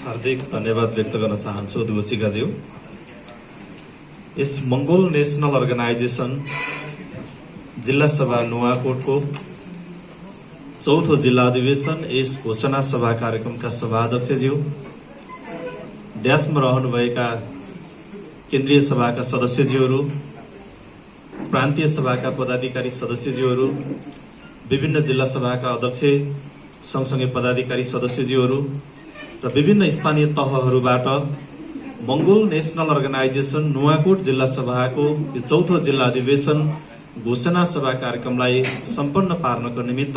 हार्दिक धन्यवाद व्यक्त गर्न चाहन्छु दुवचिकाज्यू। यस मंगोल नेशनल अर्गनाइजेसन जिल्ला सभा नुवाकोटको चौथो जिल्ला अधिवेशन यस घोषणा सभा कार्यक्रमका सभाध्यक्षज्यू, ड्यासमा रहनुभएका केन्द्रीय सभाका सदस्यज्यूहरू, प्रान्तीय सभाका पदाधिकारी सदस्यज्यूहरू, विभिन्न जिल्ला सभाका अध्यक्ष सँगसँगै पदाधिकारी सदस्यज्यूहरू र विभिन्न स्थानीय तहहरूबाट मंगोल नेशनल अर्गनाइजेसन नुवाकोट जिल्ला सभाको यो चौथो जिल्ला अधिवेशन घोषणा सभा कार्यक्रमलाई सम्पन्न पार्नको निमित्त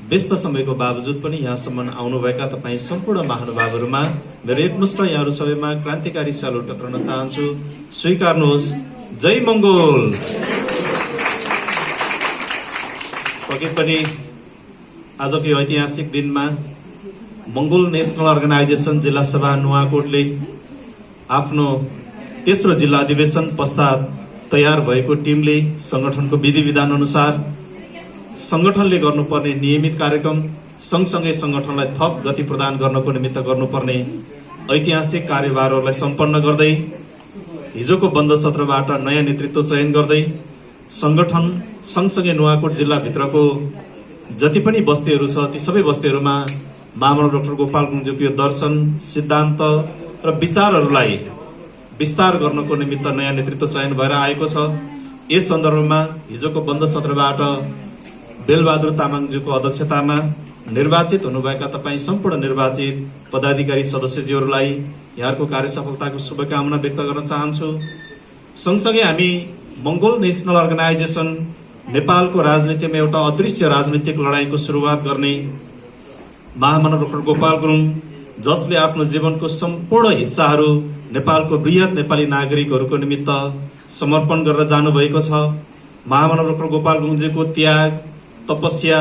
व्यस्त समयको बावजुद पनि यहाँसम्म आउनुभएका तपाईँ सम्पूर्ण महानुभावहरूमा मेरो एकमुष्ट यहाँहरू सबैमा क्रान्तिकारी सल्युट गर्न चाहन्छु। स्वीकार्नुहोस्। जय मंगोल। पक्कै पनि आजको यो ऐतिहासिक दिनमा मंगोल नेशनल अर्गनाइजेसन जिल्ला सभा नुवाकोटले आफ्नो तेस्रो जिल्ला अधिवेशन पश्चात तयार भएको टिमले संगठनको विधि विधान अनुसार संगठनले गर्नुपर्ने नियमित कार्यक्रम सँगसँगै संगठनलाई थप गति प्रदान गर्नको निमित्त गर्नुपर्ने ऐतिहासिक कार्यभारहरूलाई सम्पन्न गर्दै हिजोको बन्द सत्रबाट नयाँ नेतृत्व चयन गर्दै संगठन सँगसँगै नुवाकोट जिल्लाभित्रको जति पनि बस्तीहरू छ ती सबै बस्तीहरूमा महामना डाक्टर गोपाल गुरुङज्यूको दर्शन, सिद्धान्त र विचारहरूलाई विस्तार गर्नको निमित्त नयाँ नेतृत्व चयन भएर आएको छ। यस सन्दर्भमा हिजोको बन्द सत्रबाट बेलबहादुर तामाङज्यूको अध्यक्षतामा निर्वाचित हुनुभएका तपाईँ सम्पूर्ण निर्वाचित पदाधिकारी सदस्यज्यूहरूलाई यहाँको कार्य सफलताको शुभकामना व्यक्त गर्न चाहन्छु। सँगसँगै हामी मंगोल नेशनल अर्गनाइजेसन नेपालको राजनीतिमा एउटा अदृश्य राजनीतिक लडाईँको सुरुवात गर्ने महामना डाक्टर गोपाल गुरुङ, जसले आफ्नो जीवनको सम्पूर्ण हिस्साहरू नेपालको वृहत नेपाली नागरिकहरूको निमित्त समर्पण गरेर जानुभएको छ। महामना डाक्टर गोपाल गुरुङजीको त्याग, तपस्या,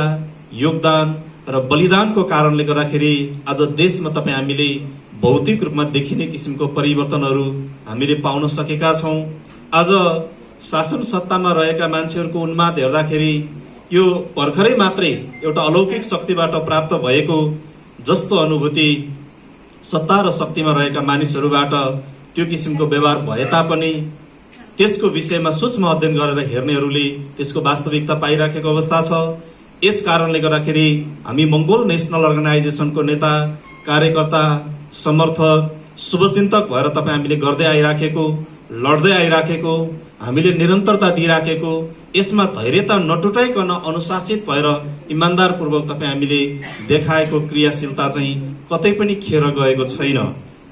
योगदान र बलिदानको कारणले गर्दाखेरि आज देशमा तपाईँ हामीले भौतिक रूपमा देखिने किसिमको परिवर्तनहरू हामीले पाउन सकेका छौं। आज शासन सत्तामा रहेका मान्छेहरूको उन्माद हेर्दाखेरि यो भर्खरै मात्रै एउटा अलौकिक शक्तिबाट प्राप्त भएको जस्तो अनुभूति सत्ता र शक्तिमा रहेका मानिसहरूबाट त्यो किसिमको व्यवहार भए तापनि त्यसको विषयमा सूक्ष्म अध्ययन गरेर हेर्नेहरूले त्यसको वास्तविकता पाइराखेको अवस्था छ। यस कारणले गर्दाखेरि हामी मंगोल नेशनल अर्गनाइजेसनको नेता, कार्यकर्ता, समर्थक, शुभचिन्तक भएर तपाईँ हामीले गर्दै आइराखेको, लड्दै आइराखेको, हामीले निरन्तरता दिइराखेको, यसमा धैर्यता नटुटाइकन अनुशासित भएर इमान्दारपूर्वक तपाईँ हामीले देखाएको क्रियाशीलता चाहिँ कतै पनि खेर गएको छैन।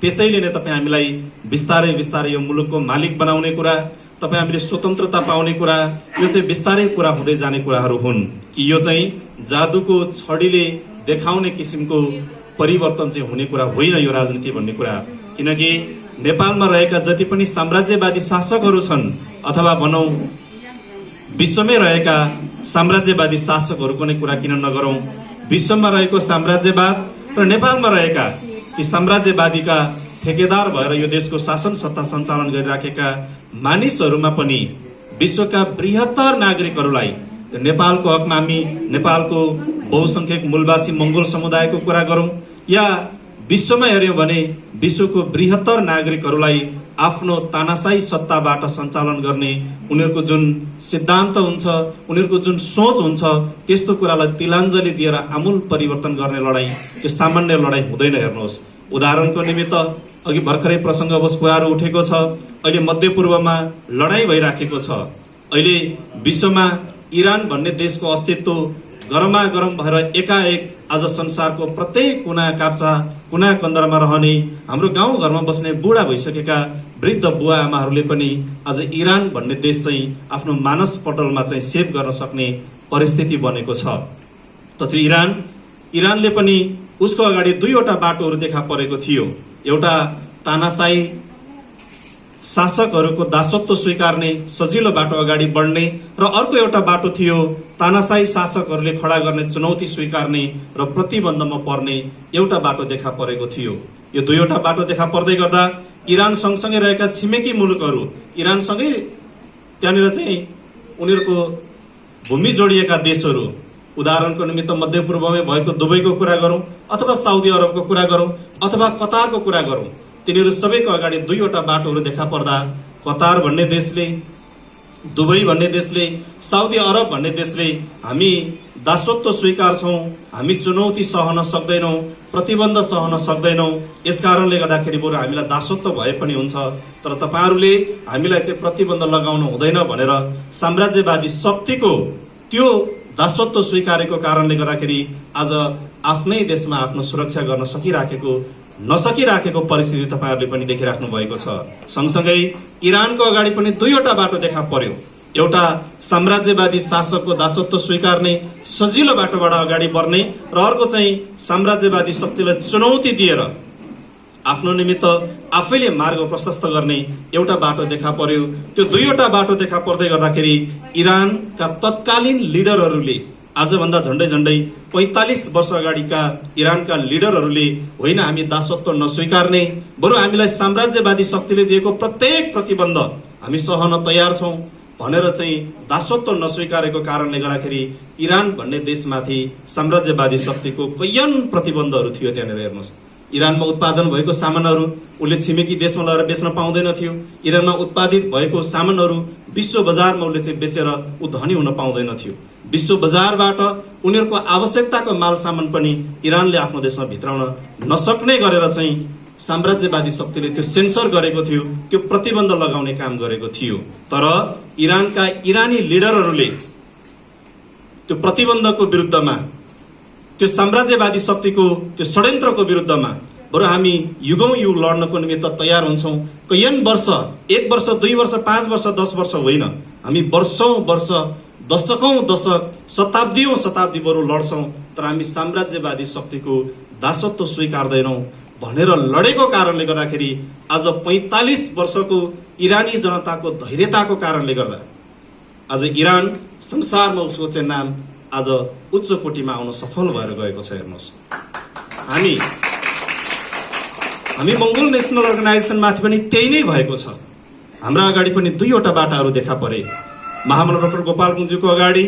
त्यसैले नै तपाईँ हामीलाई बिस्तारै बिस्तारै यो मुलुकको मालिक बनाउने कुरा, तपाईँ हामीले स्वतन्त्रता पाउने कुरा, यो चाहिँ बिस्तारै पूरा हुँदै जाने कुराहरू हुन् कि यो चाहिँ जादुको छडीले देखाउने किसिमको परिवर्तन चाहिँ हुने कुरा होइन यो राजनीति भन्ने कुरा। किनकि नेपालमा रहेका जति पनि साम्राज्यवादी शासकहरू छन् अथवा भनौं विश्वमै रहेका साम्राज्यवादी शासकहरूको नै कुरा किन नगरौं, विश्वमा रहेको साम्राज्यवाद र नेपालमा रहेका ती साम्राज्यवादीका ठेकेदार भएर यो देशको शासन सत्ता सञ्चालन गरिराखेका मानिसहरूमा पनि विश्वका बृहत्तर नागरिकहरूलाई नेपालको हकमा हामी नेपालको बहुसंख्यक मूलवासी मंगोल समुदायको कुरा गरौं या विश्वमा हेर्यौं भने विश्वको बृहत्तर नागरिकहरूलाई आफ्नो तानाशाही सत्ताबाट सञ्चालन गर्ने उनीहरूको जुन सिद्धान्त हुन्छ, उनीहरूको जुन सोच हुन्छ, त्यस्तो कुरालाई तिलाञ्जली दिएर आमूल परिवर्तन गर्ने लडाई त्यो सामान्य लडाई हुँदैन। हेर्नुहोस्, उदाहरणको निमित्त अघि भर्खरै प्रसंगवश कुराहरू उठेको छ। अहिले मध्यपूर्वमा लडाई भइराखेको छ। अहिले विश्वमा इरान भन्ने देशको अस्तित्व गरमा गरम भएर एकाएक आज संसारको प्रत्येक कुना काप्चा, कुना कन्दरमा रहने हाम्रो गाउँ घरमा बस्ने बुढा भइसकेका वृद्ध बुवा आमाहरूले पनि आज इरान भन्ने देश चाहिँ आफ्नो मानस पटलमा चाहिँ सेभ गर्न सक्ने परिस्थिति बनेको छ। त त्यो इरानले पनि उसको अगाडि दुईवटा बाटोहरू देखा परेको थियो। एउटा तानाशाही शासकहरूको दासत्व स्वीकार्ने सजिलो बाटो अगाडि बढ्ने र अर्को एउटा बाटो थियो तानाशाही शासकहरूले खडा गर्ने चुनौती स्वीकार्ने र प्रतिबन्धमा पर्ने एउटा बाटो देखा परेको थियो। यो दुईवटा बाटो देखा पर्दै गर्दा इरान सँगसँगै रहेका छिमेकी मुलुकहरू, इरानसँगै त्यहाँनिर चाहिँ उनीहरूको भूमि जोडिएका देशहरू उदाहरणको निमित्त मध्यपूर्वमै भएको दुबईको कुरा गरौँ अथवा साउदी अरबको कुरा गरौँ अथवा कतारको कुरा गरौँ, तिनीहरू सबैको अगाडि दुईवटा बाटोहरू देखा पर्दा कतार भन्ने देशले, दुबई भन्ने देशले, साउदी अरब भन्ने देशले हामी दासत्व स्वीकार्छौँ, हामी चुनौती सहन सक्दैनौँ, प्रतिबन्ध सहन सक्दैनौँ, यस कारणले गर्दाखेरि बरु हामीलाई दासत्व भए पनि हुन्छ, तर तपाईँहरूले हामीलाई चाहिँ प्रतिबन्ध लगाउनु हुँदैन भनेर साम्राज्यवादी शक्तिको त्यो दासत्व स्वीकारेको कारणले गर्दाखेरि आज आफ्नै देशमा आफ्नो सुरक्षा गर्न नसकिराखेको परिस्थिति तपाईँहरूले पनि देखिराख्नु भएको छ। सँगसँगै इरानको अगाडि पनि दुईवटा बाटो देखा पर्यो। एउटा साम्राज्यवादी शासकको दासत्व स्वीकार्ने सजिलो बाटोबाट अगाडि बढ्ने र अर्को चाहिँ साम्राज्यवादी शक्तिलाई चुनौती दिएर आफ्नो निमित्त आफैले मार्ग प्रशस्त गर्ने एउटा बाटो देखा पर्यो। त्यो दुईवटा बाटो देखा पर्दै गर्दाखेरि इरानका तत्कालीन लिडरहरूले आजभन्दा झण्डै 45 वर्ष अगाडिका इरानका लिडरहरूले होइन हामी दासत्व नस्वीकार्ने, बरु हामीलाई साम्राज्यवादी शक्तिले दिएको प्रत्येक प्रतिबन्ध हामी सहन तयार छौं भनेर चाहिँ दासत्व नस्वीकारेको कारणले गर्दाखेरि इरान भन्ने देशमाथि साम्राज्यवादी शक्तिको कैयन प्रतिबन्धहरू थियो। त्यहाँनिर हेर्नुहोस्, इरानमा उत्पादन भएको सामानहरू उसले छिमेकी देशमा लगेर बेच्न पाउँदैन थियो। इरानमा उत्पादित भएको सामानहरू विश्व बजारमा उसले चाहिँ बेचेर ऊ धनी हुन पाउँदैन थियो। विश्व बजारबाट उनीहरूको आवश्यकताको माल सामान पनि इरानले आफ्नो देशमा भित्राउन नसक्ने गरेर चाहिँ साम्राज्यवादी शक्तिले त्यो सेन्सर गरेको थियो, त्यो प्रतिबन्ध लगाउने काम गरेको थियो। तर इरानका इरानी लिडरहरूले त्यो प्रतिबन्धको विरुद्धमा, त्यो साम्राज्यवादी शक्तिको त्यो षड्यन्त्रको विरुद्धमा बरु हामी युगौं युग लड्नको निमित्त तयार हुन्छौं। कैयन वर्ष, 1 वर्ष, 2 वर्ष, 5 वर्ष, 10 वर्ष होइन, हामी वर्षौं वर्ष, दशकौं दशक, शताब्दीौं शताब्दी बरु लड्छौं, तर हामी साम्राज्यवादी शक्तिको दासत्व स्वीकार्दैनौं भनेर लडेको कारणले गर्दाखेरि आज 45 वर्षको इरानी जनताको धैर्यताको कारणले गर्दा आज इरान संसारमा उसको चाहिँ नाम आज उच्च कोटीमा आउन सफल भएर गएको छ। हेर्नुहोस्, हामी मंगोल नेशनल अर्गनाइजेसन माथि पनि त्यही नै भएको छ। हाम्रा अगाडि पनि दुईवटा बाटाहरू देखा परे। महामना डाक्टर गोपाल गुरुङज्यूको अगाडि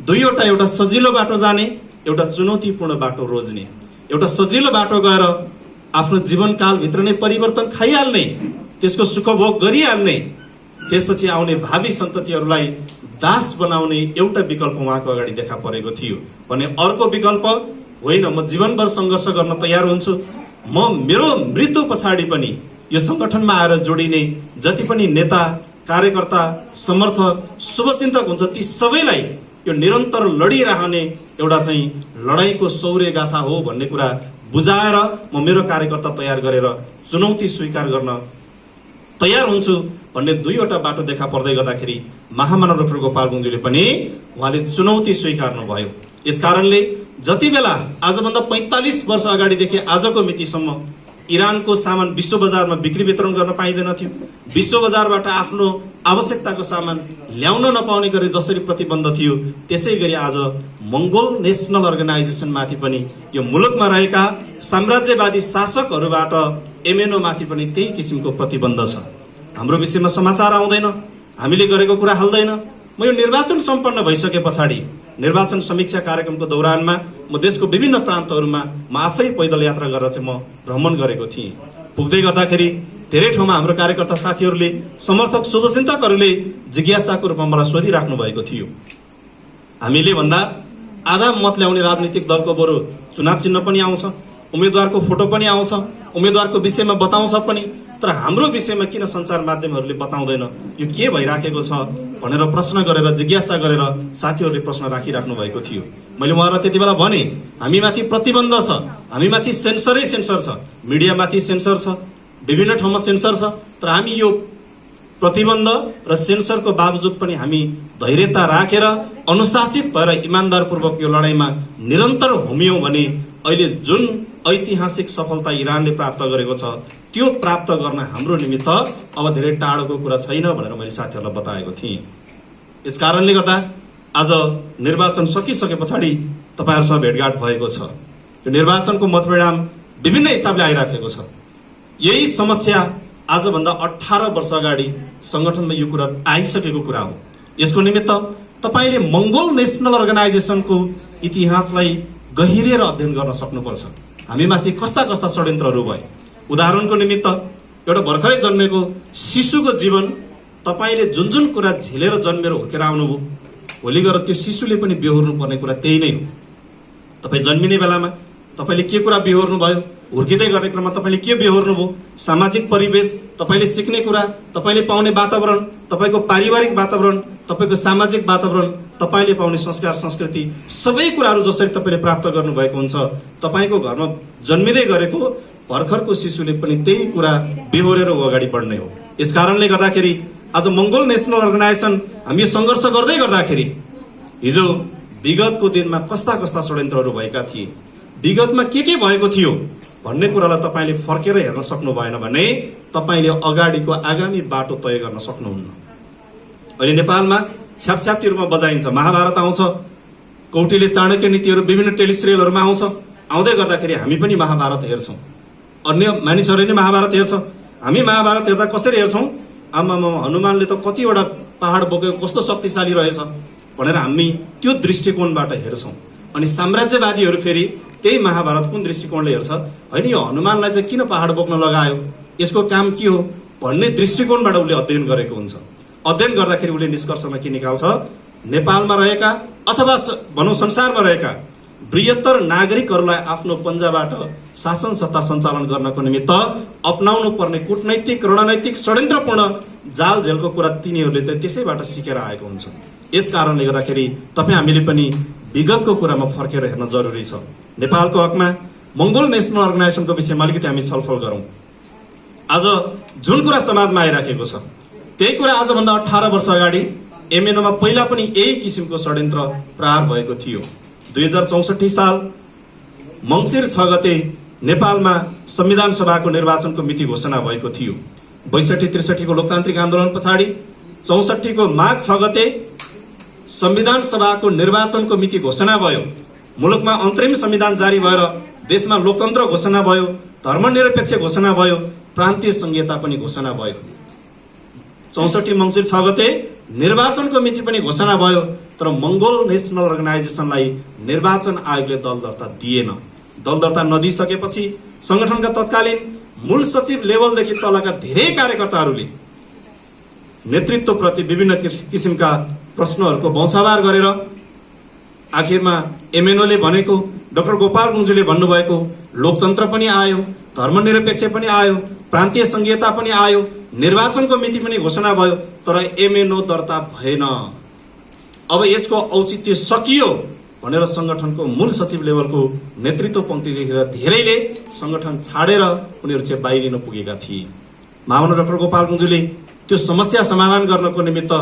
दुईवटा, एउटा सजिलो बाटो जाने, एउटा चुनौतीपूर्ण बाटो रोज्ने। एउटा सजिलो बाटो गएर आफ्नो जीवनकालभित्र नै परिवर्तन खाइहाल्ने, त्यसको सुखभोग गरिहाल्ने, त्यसपछि आउने भावी सन्ततिहरूलाई दास बनाउने एउटा विकल्प उहाँको अगाडि देखा परेको थियो भने अर्को विकल्प होइन, म जीवनभर सङ्घर्ष गर्न तयार हुन्छु, म मेरो मृत्यु पछाडि पनि यो संगठनमा आएर जोडिने जति पनि नेता, कार्यकर्ता, समर्थक, शुभचिन्तक हुन्छ ती सबैलाई यो निरन्तर लडिरहने एउटा चाहिँ लडाईँको शौर्य गाथा हो भन्ने कुरा बुझाएर म मेरो कार्यकर्ता तयार गरेर चुनौती स्वीकार गर्न तयार हुन्छु भन्ने दुईवटा बाटो देखा पर्दै गर्दाखेरि महामना डाक्टर गोपाल गुरुङज्यूले पनि उहाँले चुनौती स्वीकार्नु भयो। यसकारणले जति बेला आजभन्दा 45 वर्ष अगाडिदेखि आजको मितिसम्म इरानको सामान विश्व बजारमा बिक्री वितरण गर्न पाइँदैन थियो, विश्व बजारबाट आफ्नो आवश्यकताको सामान ल्याउन नपाउने गरी जसरी प्रतिबन्ध थियो, त्यसै गरी आज मंगोल नेशनल अर्गनाइजेसन माथि पनि यो मुलुकमा रहेका साम्राज्यवादी शासकहरूबाट एमएनओ माथि पनि त्यही किसिमको प्रतिबन्ध छ। हाम्रो विषयमा समाचार आउँदैन, हामीले गरेको कुरा हाल्दैन। म यो निर्वाचन सम्पन्न भइसके पछाडि निर्वाचन समीक्षा कार्यक्रमको दौरानमा म देशको विभिन्न प्रान्तहरूमा म आफै पैदल यात्रा गरेर चाहिँ म भ्रमण गरेको थिएँ। पुग्दै गर्दाखेरि धेरै ठाउँमा हाम्रो कार्यकर्ता साथीहरूले, समर्थक, शुभचिन्तकहरूले जिज्ञासाको रूपमा मलाई सोधिराख्नु भएको थियो, हामीले भन्दा आधा मत ल्याउने राजनीतिक दलको बरु चुनाव चिन्ह पनि आउँछ, उम्मेद्वारको फोटो पनि आउँछ, उम्मेद्वारको विषयमा बताउँछ पनि, तर हाम्रो विषयमा किन सञ्चार माध्यमहरूले बताउँदैन, यो के भइराखेको छ भनेर प्रश्न गरेर, जिज्ञासा गरेर साथीहरूले प्रश्न राखिराख्नु भएको थियो। मैले उहाँलाई त्यति बेला भने हामीमाथि प्रतिबन्ध छ, हामीमाथि सेन्सरै सेन्सर छ, मिडियामाथि सेन्सर छ, विभिन्न ठाउँमा सेन्सर छ, तर हामी यो प्रतिबन्ध र सेन्सरको बावजुद पनि हामी धैर्यता राखेर अनुशासित भएर इमानदारपूर्वक यो लडाईँमा निरन्तर होमियौं भने अहिले जुन ऐतिहासिक सफलता इरानले प्राप्त गरेको छ त्यो प्राप्त गर्न हाम्रो निमित्त अब धेरै टाढोको कुरा छैन भनेर मैले साथीहरूलाई बताएको थिएँ। यसकारणले गर्दा आज निर्वाचन सकिसके पछाडि तपाईहरुसँग भेटघाट भएको छ। यो निर्वाचनको मतपरिणाम विभिन्न हिसाबले आइराखेको छ। यही समस्या आजभन्दा 18 वर्ष अगाडि संगठनमा यो कुरा आइसकेको कुरा हो। यसको निमित्त तपाईले मंगोल नेशनल अर्गनाइजेसनको इतिहासलाई गहिरेर अध्ययन गर्न सक्नुपर्छ। हामीमाथि कस्ता कस्ता षड्यन्त्रहरू भए। उदाहरणको निमित्त एउटा भर्खरै जन्मेको शिशुको जीवन तपाईँले जुन जुन कुरा झेलेर जन्मेर हुर्केर आउनुभयो, भोलि गएर त्यो शिशुले पनि बेहोर्नु पर्ने कुरा त्यही नै हो। तपाईँ जन्मिने बेलामा तपाईँले के कुरा बेहोर्नु भयो, हुर्किँदै गर्ने क्रममा तपाईँले के बेहोर्नु भयो, सामाजिक परिवेश, तपाईँले सिक्ने कुरा, तपाईँले पाउने वातावरण, तपाईँको पारिवारिक वातावरण, तपाईँको सामाजिक वातावरण, तपाईँले पाउने संस्कार संस्कृति, सबै कुराहरू जसरी तपाईँले प्राप्त गर्नुभएको हुन्छ, तपाईँको घरमा जन्मिँदै गरेको भर्खरको शिशुले पनि त्यही कुरा बेहोरेर अगाडि बढ्ने हो। यस कारणले गर्दाखेरि आज मंगोल नेशनल अर्गनाइजेसन हामी सङ्घर्ष गर्दै गर्दाखेरि हिजो विगतको दिनमा कस्ता कस्ता षड्यन्त्रहरू भएका थिए, विगतमा के भएको थियो भन्ने कुरालाई तपाईँले फर्केर हेर्न सक्नु भएन भने तपाईँले अगाडिको आगामी बाटो तय गर्न सक्नुहुन्न। अहिले नेपालमा छ्यापछ्याप्ती रूपमा बजाइन्छ, महाभारत आउँछ, कौटिल्य चाणक्य नीतिहरू विभिन्न टेलिसिरियलहरूमा आउँछ। आउँदै गर्दाखेरि हामी पनि महाभारत हेर्छौँ, अन्य मानिसहरूले नै महाभारत हेर्छ। हामी महाभारत हेर्दा कसरी हेर्छौँ, आमामा हनुमानले त कतिवटा पहाड बोकेको कस्तो शक्तिशाली रहेछ भनेर हामी त्यो दृष्टिकोणबाट हेर्छौँ। अनि साम्राज्यवादीहरू फेरि त्यही महाभारत कुन दृष्टिकोणले हेर्छ, होइन यो हनुमानलाई चाहिँ किन पहाड बोक्न लगायो, यसको काम के हो भन्ने दृष्टिकोणबाट उसले अध्ययन गरेको हुन्छ। अध्ययन गर्दाखेरि उसले निष्कर्षमा के निकाल्छ, नेपालमा रहेका अथवा भनौँ संसारमा रहेका बृहत्तर नागरिकहरूलाई आफ्नो पन्जाबाट शासन सत्ता सञ्चालन गर्नको निमित्त अपनाउनु पर्ने कूटनैतिक रणनैतिक षड्यन्त्रपूर्ण जाल झेलको कुरा तिनीहरूले त त्यसैबाट सिकेर आएको हुन्छ। यस कारणले गर्दाखेरि तपाईँ हामीले पनि विगतको कुरामा फर्केर हेर्न जरुरी छ। नेपालको हकमा मंगोल नेशनल अर्गनाइजेसनको विषयमा अलिकति हामी छलफल गरौँ। आज जुन कुरा समाजमा आइराखेको छ त्यही कुरा आजभन्दा 18 वर्ष अगाडि एमएनओमा पहिला पनि यही किसिमको षड्यन्त्र प्रहार भएको थियो। 2064 साल मंसिर 6 गते नेपालमा संविधान सभाको निर्वाचनको मिति घोषणा भएको थियो। 62-63 को लोकतान्त्रिक आन्दोलन पछाडि 64 को माघ 6 गते संविधान सभाको निर्वाचनको मिति घोषणा भयो। मुलुकमा अन्तरिम संविधान जारी भएर देशमा लोकतन्त्र घोषणा भयो, धर्मनिरपेक्ष घोषणा भयो, प्रान्तीय संघीयता पनि घोषणा भयो। 64 मंसिर 6 गते निर्वाचनको मिति पनि घोषणा भयो, तर मंगोल नेशनल अर्गनाइजेसनलाई निर्वाचन आयोगले दल दर्ता दिएन। दल दर्ता नदिइसकेपछि संगठनका तत्कालीन मूल सचिव लेभलदेखि तलका धेरै कार्यकर्ताहरूले नेतृत्वप्रति विभिन्न किसिमका प्रश्नहरूको बौछाबार गरेर आखिरमा एमएनओले भनेको, डाक्टर गोपाल गुन्जूले भन्नुभएको लोकतन्त्र पनि आयो, धर्मनिरपेक्ष पनि आयो, प्रान्तीय संघीयता पनि आयो, निर्वाचनको मिति पनि घोषणा भयो, तर एमएनओ दर्ता भएन। अब यसको औचित्य सकियो भनेर संगठनको मूल सचिव लेभलको नेतृत्व पंक्तिदेखि धेरैले संगठन छाडेर उनीहरू चाहिँ बाहिरिन पुगेका थिए। महामना डाक्टर गोपाल गुन्जूले त्यो समस्या समाधान गर्नको निमित्त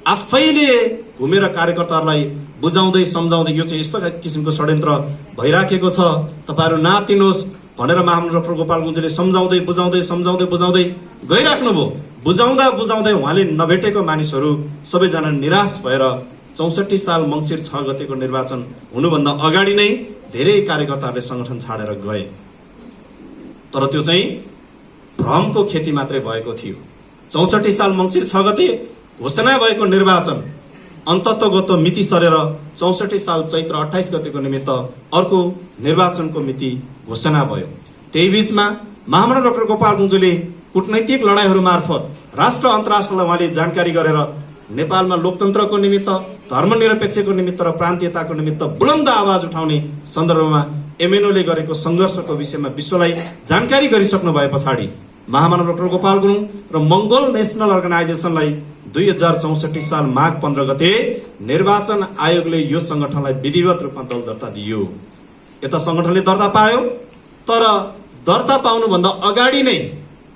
आफैले घुमेर कार्यकर्ताहरूलाई बुझाउँदै सम्झाउँदै यो चाहिँ यस्तो किसिमको षड्यन्त्र भइराखेको छ, तपाईँहरू नातिनुहोस् भनेर महामना डाक्टर गोपाल गुन्जूले सम्झाउँदै बुझाउँदै गइराख्नुभयो। बुझाउँदा बुझाउँदै उहाँले नभेटेको मानिसहरू सबैजना निराश भएर 64 साल मंसिर 6 गतेको निर्वाचन हुनुभन्दा अगाडि नै धेरै कार्यकर्ताहरूले संगठन छाडेर गए। तर त्यो चाहिँ भ्रमको खेती मात्रै भएको थियो। 64 साल मंसिर 6 गते घोषणा भएको निर्वाचन अन्ततगत मिति सरेर 64 साल चैत्र 28 गतेको निमित्त अर्को निर्वाचनको मिति घोषणा भयो। त्यही बीचमा महामना डाक्टर गोपाल गुन्जूले कूटनैतिक लडाईहरू मार्फत राष्ट्र अन्तर्राष्ट्रलाई उहाँले जानकारी गरेर नेपालमा लोकतन्त्रको निमित्त, धर्मनिरपेक्षको निमित्त र प्रान्तीयताको निमित्त बुलन्द आवाज उठाउने सन्दर्भमा एमएनओले गरेको संघर्षको विषयमा विश्वलाई जानकारी गरिसक्नु भए पछाडि महामना डाक्टर गोपाल गुरुङ र मंगोल नेशनल अर्गनाइजेसनलाई 2064 साल माघ 15 गते निर्वाचन आयोगले यो संगठनलाई विधिवत रूपमा दल दर्ता दियो। यता संगठनले दर्ता पायो, तर दर्ता पाउनुभन्दा अगाडि नै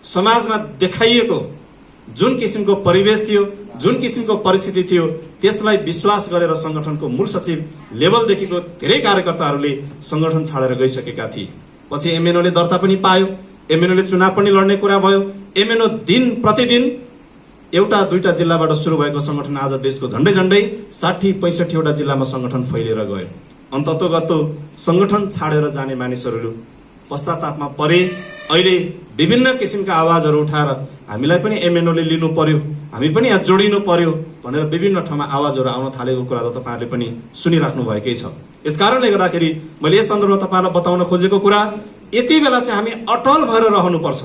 समाजमा देखाइएको जुन किसिमको परिवेश थियो, जुन किसिमको परिस्थिति थियो, त्यसलाई विश्वास गरेर संगठनको मूल सचिव लेभलदेखिको धेरै कार्यकर्ताहरूले संगठन छाडेर गइसकेका थिए। पछि एमएनओले दर्ता पनि पायो, एमएनओले चुनाव पनि लड्ने कुरा भयो। एमएनओ दिन प्रतिदिन एउटा दुईटा जिल्लाबाट सुरु भएको संगठन आज देशको झण्डै 60-65 वटा जिल्लामा संगठन फैलिएर गयो। अन्ततोगत संगठन छाडेर जाने मानिसहरू पश्चातापमा परे। अहिले विभिन्न किसिमका आवाजहरू उठाएर हामीलाई पनि एमएनओले लिनु पर्यो, हामी पनि जोडिनु पर्यो भनेर विभिन्न ठाउँमा आवाजहरू आउन थालेको कुरा त तपाईँहरूले पनि सुनिराख्नु भएकै छ। यसकारणले गर्दाखेरि मैले यस सन्दर्भमा तपाईँलाई बताउन खोजेको कुरा यति बेला चाहिँ हामी अटल भएर रहनुपर्छ।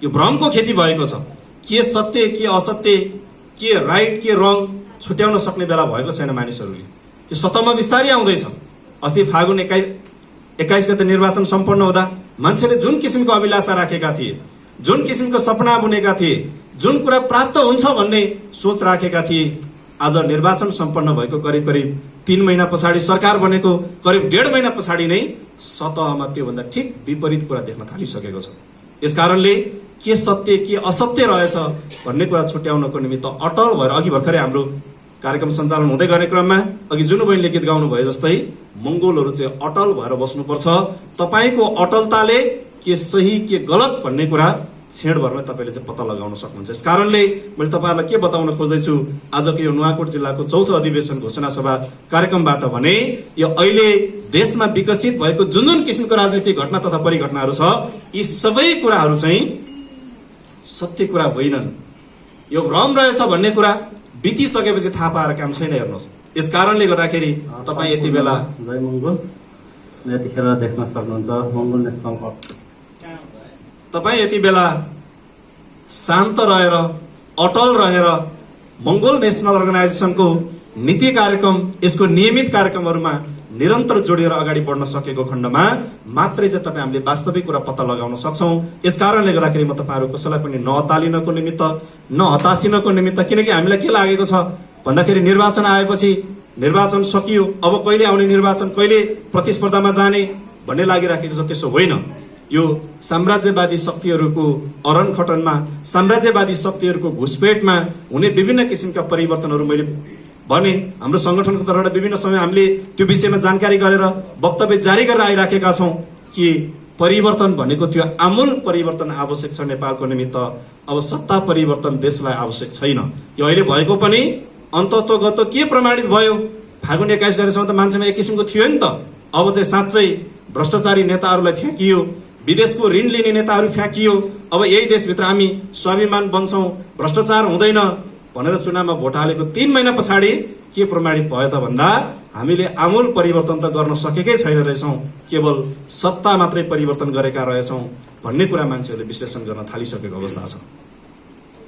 यो भ्रमको खेती भएको छ। के सत्य के असत्य, के राइट के रङ छुट्याउन सक्ने बेला भएको छैन मानिसहरूले। यो सत्तामा बिस्तारै आउँदैछ। अस्ति फागुन 21 गते निर्वाचन सम्पन्न हुँदा मान्छेले जुन किसिमको अभिलाषा राखेका थिए, जुन किसिमको सपना बुनेका थिए, जुन कुरा प्राप्त हुन्छ भन्ने सोच राखेका थिए, आज निर्वाचन सम्पन्न भएको करिब 3 महिना पछाडि, सरकार बनेको करिब 1.5 महिना पछाडि नै सतहमा त्योभन्दा ठिक विपरीत कुरा देख्न थालिसकेको छ। यसकारणले के सत्य के असत्य रहेछ भन्ने कुरा छुट्याउनको निमित्त अटल भएर, अघि भर्खरै हाम्रो कार्यक्रम सञ्चालन हुँदै गर्ने क्रममा अघि जुनु बहिनीले गीत गाउनु भयो जस्तै मंगोलहरू चाहिँ अटल भएर बस्नुपर्छ। तपाईको अटलताले के सही के गलत भन्ने कुरा छेडभरमै तपाईले चाहिँ पत्ता लगाउन सक्नुहुन्छ। यसकारणले मैले तपाईहरुलाई के बताउन खोज्दैछु, आजको यो नुवाकोट जिल्लाको 4थो अधिवेशन घोषणा सभा कार्यक्रमबाट भने यो अहिले देशमा विकसित भएको जुन जुन किसिमको राजनीतिक घटना तथा परिघटनाहरू छ, यी सबै कुराहरू चाहिँ सत्य कुरा होइनन्। यो भ्रम रहेछ भन्ने कुरा बितिसकेपछि थाहा पाएर काम छैन। हेर्नुहोस्, यसकारणले गर्दाखेरि तपाई यति बेला जय मंगोल यतिखेर देख्न सक्नुहुन्छ मंगोल नेसनल पार्क। तपाई यति बेला शान्त रहेर अटल रहेर मंगोल नेसनल अर्गनाइजेसनको नीति कार्यक्रम, यसको नियमित कार्यक्रमहरूमा निरन्तर जोडिएर अगाडि बढ्न सकेको खण्डमा मात्रै चाहिँ तपाई हामीले वास्तविक कुरा पत्ता लगाउन सक्छौं। यसकारणले गर्दाखेरि म तपाईहरु कसैलाई पनि नअतालिनको निमित्त नहतासिनको निमित्त, किनकि हामीलाई के लागेको छ भन्दाखेरि निर्वाचन आएपछि निर्वाचन सकियो, अब कहिले आउने निर्वाचन, कहिले प्रतिस्पर्धामा जाने भन्ने लागिराखेको छ। त्यसो होइन। यो साम्राज्यवादी शक्तिहरूको अरनखटनमा, साम्राज्यवादी शक्तिहरूको घुसपेटमा हुने विभिन्न किसिमका परिवर्तनहरू मैले भने हाम्रो संगठनको तर्फबाट विभिन्न समय हामीले त्यो विषयमा जानकारी गरेर वक्तव्य जारी गरेर आइराखेका छौं कि परिवर्तन भनेको त्यो आमूल परिवर्तन आवश्यक छ नेपालको निमित्त। अब सत्ता परिवर्तन देशलाई आवश्यक छैन। यो अहिले भएको पनि अन्ततोगत के प्रमाणित भयो, फागुन 21 गतेसम्म त मान्छेमा एक किसिमको थियो नि त। अब चाहिँ साँच्चै भ्रष्टाचारी नेताहरूलाई फ्याँकियो, विदेशको ऋण लिने नेताहरू फ्याँकियो। अब यही देशभित्र हामी स्वाभिमान बन्छौं, भ्रष्टाचार हुँदैन भनेर चुनावमा भोट हालेको 3 महिना पछाडि के प्रमाणित भयो त भन्दा हामीले आमूल परिवर्तन त गर्न सकेकै छैन रहेछौं, केवल सत्ता मात्रै परिवर्तन गरेका रहेछौं भन्ने कुरा मान्छेहरूले विश्लेषण गर्न थालिसकेको अवस्था छ।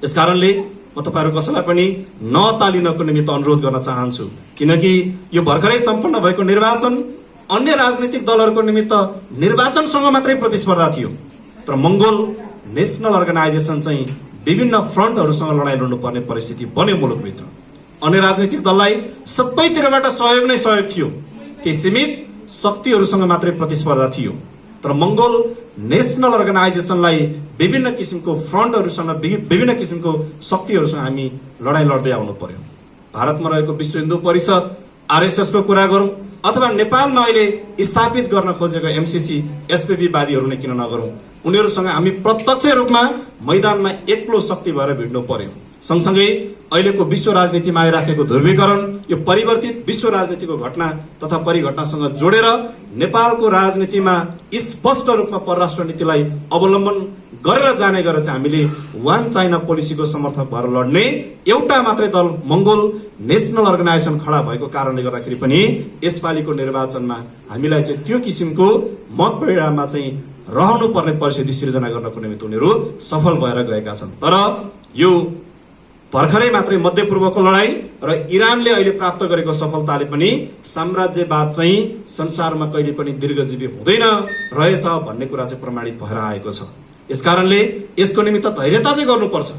यसकारणले म तपाईहरु कसैलाई पनि नतालिनको निमित्त अनुरोध गर्न चाहन्छु, किनकि यो भर्खरै सम्पन्न भएको निर्वाचन अन्य राजनीतिक दलहरूको निमित्त निर्वाचनसँग मात्रै प्रतिस्पर्धा थियो, तर मंगोल नेसनल अर्गनाइजेसन चाहिँ विभिन्न फ्रन्टहरूसँग लडाईँ लड्नुपर्ने परिस्थिति बन्यो मुलुकभित्र। अन्य राजनीतिक दललाई सबैतिरबाट सहयोग नै सहयोग थियो, केही सीमित शक्तिहरूसँग मात्रै प्रतिस्पर्धा थियो, तर मंगोल नेसनल अर्गनाइजेसनलाई विभिन्न किसिमको फ्रन्टहरूसँग, विभिन्न किसिमको शक्तिहरूसँग हामी लडाईँ लड्दै आउनु पर्यो। भारतमा रहेको विश्व हिन्दू परिषद आरएसएस को कुरा गरौं अथवा नेपालमा अहिले स्थापित गर्न खोजेको एमसीसी एसपीबी वादीहरू नै किन नगरौं, उनीहरूसँग हामी प्रत्यक्ष रूपमा मैदानमा एक्लो शक्ति भएर भिड्नु पर्यो। सँगसँगै अहिलेको विश्व राजनीतिमा आइराखेको ध्रुवीकरण, यो परिवर्तित विश्व राजनीतिको घटना तथा परिघटनासँग जोडेर नेपालको राजनीतिमा स्पष्ट रूपमा परराष्ट्र नीतिलाई अवलम्बन गरेर जाने गरेर चाहिँ हामीले वान चाइना पोलिसीको समर्थक भएर लड्ने एउटा मात्रै दल मंगोल नेसनल अर्गनाइजेसन खडा भएको कारणले गर्दाखेरि पनि यसपालिको निर्वाचनमा हामीलाई चाहिँ त्यो किसिमको मतपरिणाममा चाहिँ रहनु पर्ने परिस्थिति सिर्जना गर्नको निमित्त उनीहरू सफल भएर गएका छन्। तर यो भर्खरै मात्रै मध्यपूर्वको लडाई र इरानले अहिले प्राप्त गरेको सफलताले पनि साम्राज्यवाद चाहिँ संसारमा कहिले पनि दीर्घजीवी हुँदैन रहेछ भन्ने कुरा चाहिँ प्रमाणित भएर आएको छ। यसकारणले यसको निमित्त धैर्यता चाहिँ गर्नुपर्छ।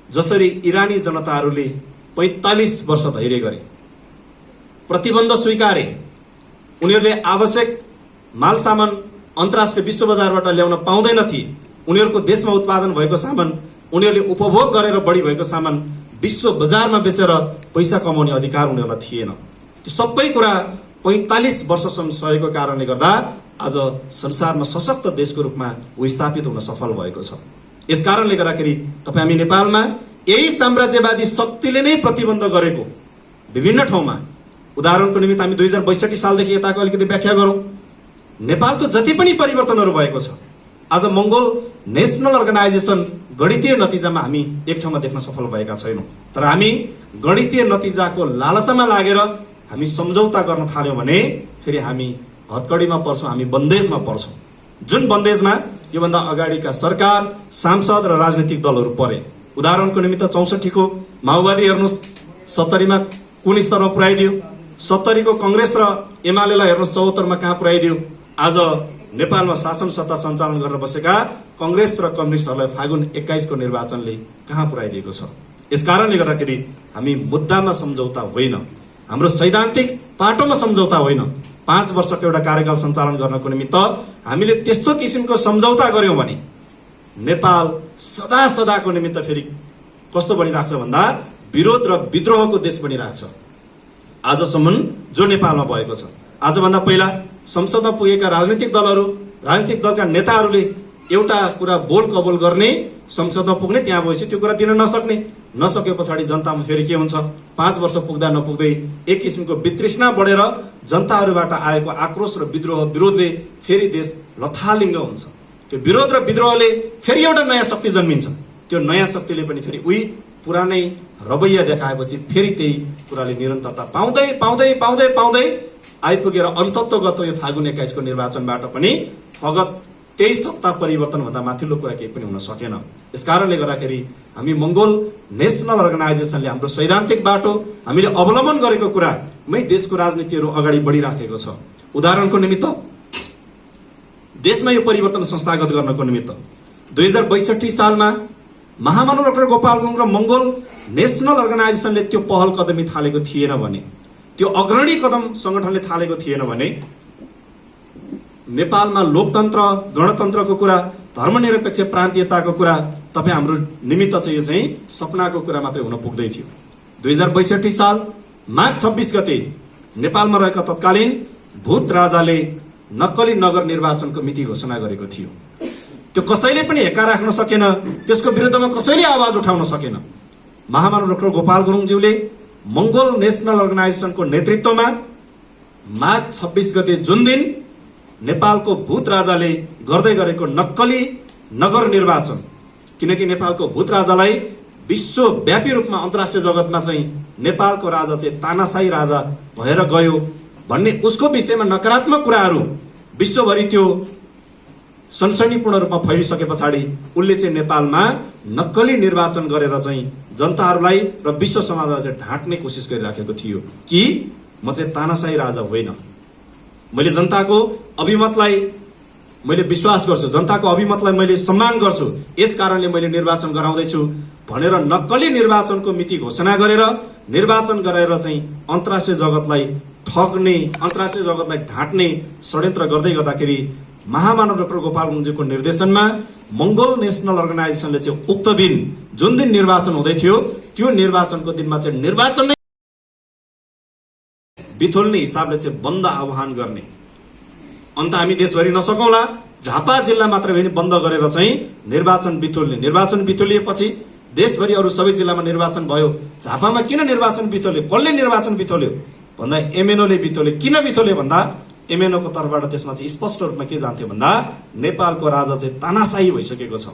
जसरी इरानी जनताहरूले 45 वर्ष धैर्य गरे, प्रतिबन्ध स्वीकारे, उनीहरूले आवश्यक माल सामान अन्तर्राष्ट्रिय विश्व बजारबाट ल्याउन पाउँदैन थिए, उनीहरूको देशमा उत्पादन भएको सामान उनीहरूले उपभोग गरेर बढी भएको सामान विश्व बजारमा बेचेर पैसा कमाउने अधिकार उनीहरूलाई थिएन। त्यो सबै कुरा 45 वर्षसम्म सहेको कारणले गर्दा आज संसारमा सशक्त देशको रूपमा स्थापित हुन सफल भएको छ। यसकारणले गर्दाखेरि तपाई हामी नेपालमा यही साम्राज्यवादी शक्तिले नै प्रतिबन्ध गरेको विभिन्न ठाउँमा, उदाहरणको निमित्त हामी 2062 सालदेखि यताको अलिकति व्याख्या गरौं, नेपालको जति पनि परिवर्तनहरू भएको छ, आज मंगोल नेसनल अर्गनाइजेसन गणितीय नतिजामा हामी एक ठाउँमा देख्न सफल भएका छैनौं। तर हामी गणितीय नतिजाको लालसामा लागेर हामी सम्झौता गर्न थाल्यौँ भने फेरि हामी हतकडीमा पर्छौँ, हामी बन्देजमा पर्छौँ। जुन बन्देजमा योभन्दा अगाडिका सरकार, सांसद र राजनीतिक दलहरू परे। उदाहरणको निमित्त 64 को माओवादी हेर्नुहोस् 70 मा कुन स्तरमा पुर्याइदियो, 70 को कंग्रेस र एमालेलाई हेर्नुहोस् 74 मा कहाँ पुर्याइदियो। आज नेपालमा शासन सत्ता सञ्चालन गरेर बसेका कंग्रेस र कम्युनिस्टहरूलाई फागुन 21 को निर्वाचनले कहाँ पुर्याइदिएको छ। यसकारणले गर्दाखेरि हामी मुद्दामा सम्झौता होइन, हाम्रो सैद्धान्तिक पाटोमा सम्झौता होइन। 5 वर्षको एउटा कार्यकाल सञ्चालन गर्नको निमित्त हामीले त्यस्तो किसिमको सम्झौता गर्यौं भने नेपाल सदा सदाको निमित्त फेरि कस्तो बनिराख्छ भन्दा विरोध र विद्रोहको देश बनिराख्छ। आजसम्म जो नेपालमा भएको छ, आजभन्दा पहिला संसदमा पुगेका राजनीतिक दलहरू, राजनीतिक दलका नेताहरूले एउटा कुरा बोल कबोल गर्ने, संसदमा पुग्ने, त्यहाँ भएपछि त्यो कुरा दिन नसक्ने, नसके पछाडि जनतामा फेरि के हुन्छ, 5 वर्ष पुग्दा नपुग्दै एक किसिमको वितृष्णा बढेर जनताहरूबाट आएको आक्रोश र विद्रोह विरोधले फेरि देश लथालिङ्ग हुन्छ। त्यो विरोध र विद्रोहले फेरि एउटा नयाँ शक्ति जन्मिन्छ। त्यो नयाँ शक्तिले पनि फेरि उही पुरानै रवैया देखाएपछि फेरि त्यही कुराले निरन्तरता पाउँदै पाउँदै पाउँदै पाउँदै आइपुगेर अन्तत्वगत यो फागुन 21 को निर्वाचनबाट पनि फगत 23 सत्ता परिवर्तन भन्दा माथिल्लो कुरा केही पनि हुन सकेन। यसकारणले गर्दाखेरि हामी मंगोल नेशनल अर्गनाइजेसनले हाम्रो सैद्धान्तिक बाटो हामीले अवलम्बन गरेको कुरामै देशको राजनीतिहरू अगाडि बढिराखेको छ। उदाहरणको निमित्त देशमा यो परिवर्तन संस्थागत गर्नको निमित्त 2062 सालमा महामानव डाक्टर गोपाल गुरुङ र मंगोल नेशनल अर्गनाइजेसनले त्यो पहल कदमी थालेको थिएन भने, त्यो अग्रणी कदम संगठनले थालेको थिएन भने नेपालमा लोकतन्त्र, गणतन्त्रको कुरा, धर्मनिरपेक्ष प्रान्तीयताको कुरा तपाई हाम्रो निमित्त चाहिँ यो चाहिँ सपनाको कुरा मात्रै हुन पुग्दै थियो। 2062 साल माघ 26 गते नेपालमा रहेका तत्कालीन भूत राजाले नक्कली नगर निर्वाचनको मिति घोषणा गरेको थियो। त्यो कसैले पनि हेक्का राख्न सकेन, त्यसको विरुद्धमा कसैले आवाज उठाउन सकेन। महामानव डाक्टर गोपाल गुरुङज्यूले मंगोल नेशनल अर्गनाइजेसनको नेतृत्वमा माघ 26 गते जुन दिन नेपालको भूत राजाले गर्दै गरेको नक्कली नगर निर्वाचन, किनकि नेपालको भूत राजालाई विश्वव्यापी रूपमा अन्तर्राष्ट्रिय जगतमा चाहिँ नेपालको राजा चाहिँ तानाशाही राजा भएर गयो भन्ने उसको विषयमा नकारात्मक कुराहरू विश्वभरि त्यो सनसनीपूर्ण रूपमा फैलिसके पछाडि उनले चाहिँ नेपालमा नक्कली निर्वाचन गरेर चाहिँ जनताहरूलाई र विश्व समाजलाई चाहिँ ढाँट्ने कोसिस गरिराखेको थियो कि म चाहिँ तानाशाही राजा होइन, मैले जनताको अभिमतलाई मैले विश्वास गर्छु, जनताको अभिमतलाई मैले सम्मान गर्छु, यस कारणले मैले निर्वाचन गराउँदैछु भनेर नक्कली निर्वाचनको मिति घोषणा गरेर निर्वाचन गराएर चाहिँ अन्तर्राष्ट्रिय जगतलाई ठग्ने, अन्तर्राष्ट्रिय जगतलाई ढाँट्ने षड्यन्त्र गर्दै गर्दाखेरि महामानव डाक्टर गोपाल गुरुङज्यूको निर्देशनमा मंगोल नेशनल अर्गनाइजेसनले चाहिँ उक्त दिन जुन दिन निर्वाचन हुँदै थियो त्यो निर्वाचनको दिनमा चाहिँ निर्वाचन नै बिथोल्ने हिसाबले चाहिँ बन्द आह्वान गर्ने, अन्त हामी देशभरि नसकौँला, झापा जिल्ला मात्र पनि बन्द गरेर चाहिँ निर्वाचन बिथोल्ने। निर्वाचन बिथोलिएपछि देशभरि अरू सबै जिल्लामा निर्वाचन भयो, झापामा किन निर्वाचन बिथोल्यो, कसले निर्वाचन बिथोल्यो भन्दा एमएनओले बिथोल्यो। किन बिथोल्यो भन्दा एमएनओको तर्फबाट त्यसमा चाहिँ स्पष्ट रूपमा के जान्थ्यो भन्दा नेपालको राजा चाहिँ तानाशाही भइसकेको छ,